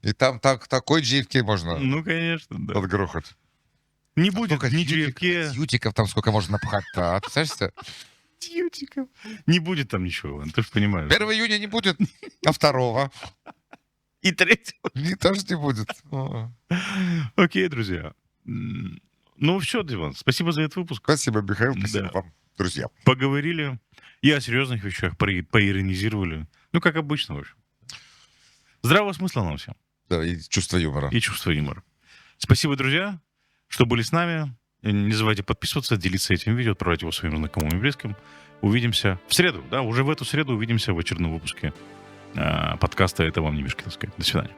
И там такой JFK можно Ну, конечно, да. отгрохать. Не будет Сколько ни ютиков, JFK, ютиков там сколько можно напхать-то, а? Ты представляешь? Тьютиков. Не будет там ничего, Вань, ты же понимаешь. 1 июня не будет, а 2 И третьего. не тоже не будет. О. Окей, друзья. Ну, все, Диван, спасибо за этот выпуск. Спасибо, Михаил, спасибо Да. вам, друзья. Поговорили и о серьезных вещах, поиронизировали. Ну, как обычно, в общем. Здравого смысла нам всем. Да, и чувство юмора. И чувство юмора. Спасибо, друзья, что были с нами. Не забывайте подписываться, делиться этим видео, отправлять его своим знакомым и близким. Увидимся в среду, да, уже в эту среду увидимся в очередном выпуске подкаста «Это вам не мешки таскать». До свидания.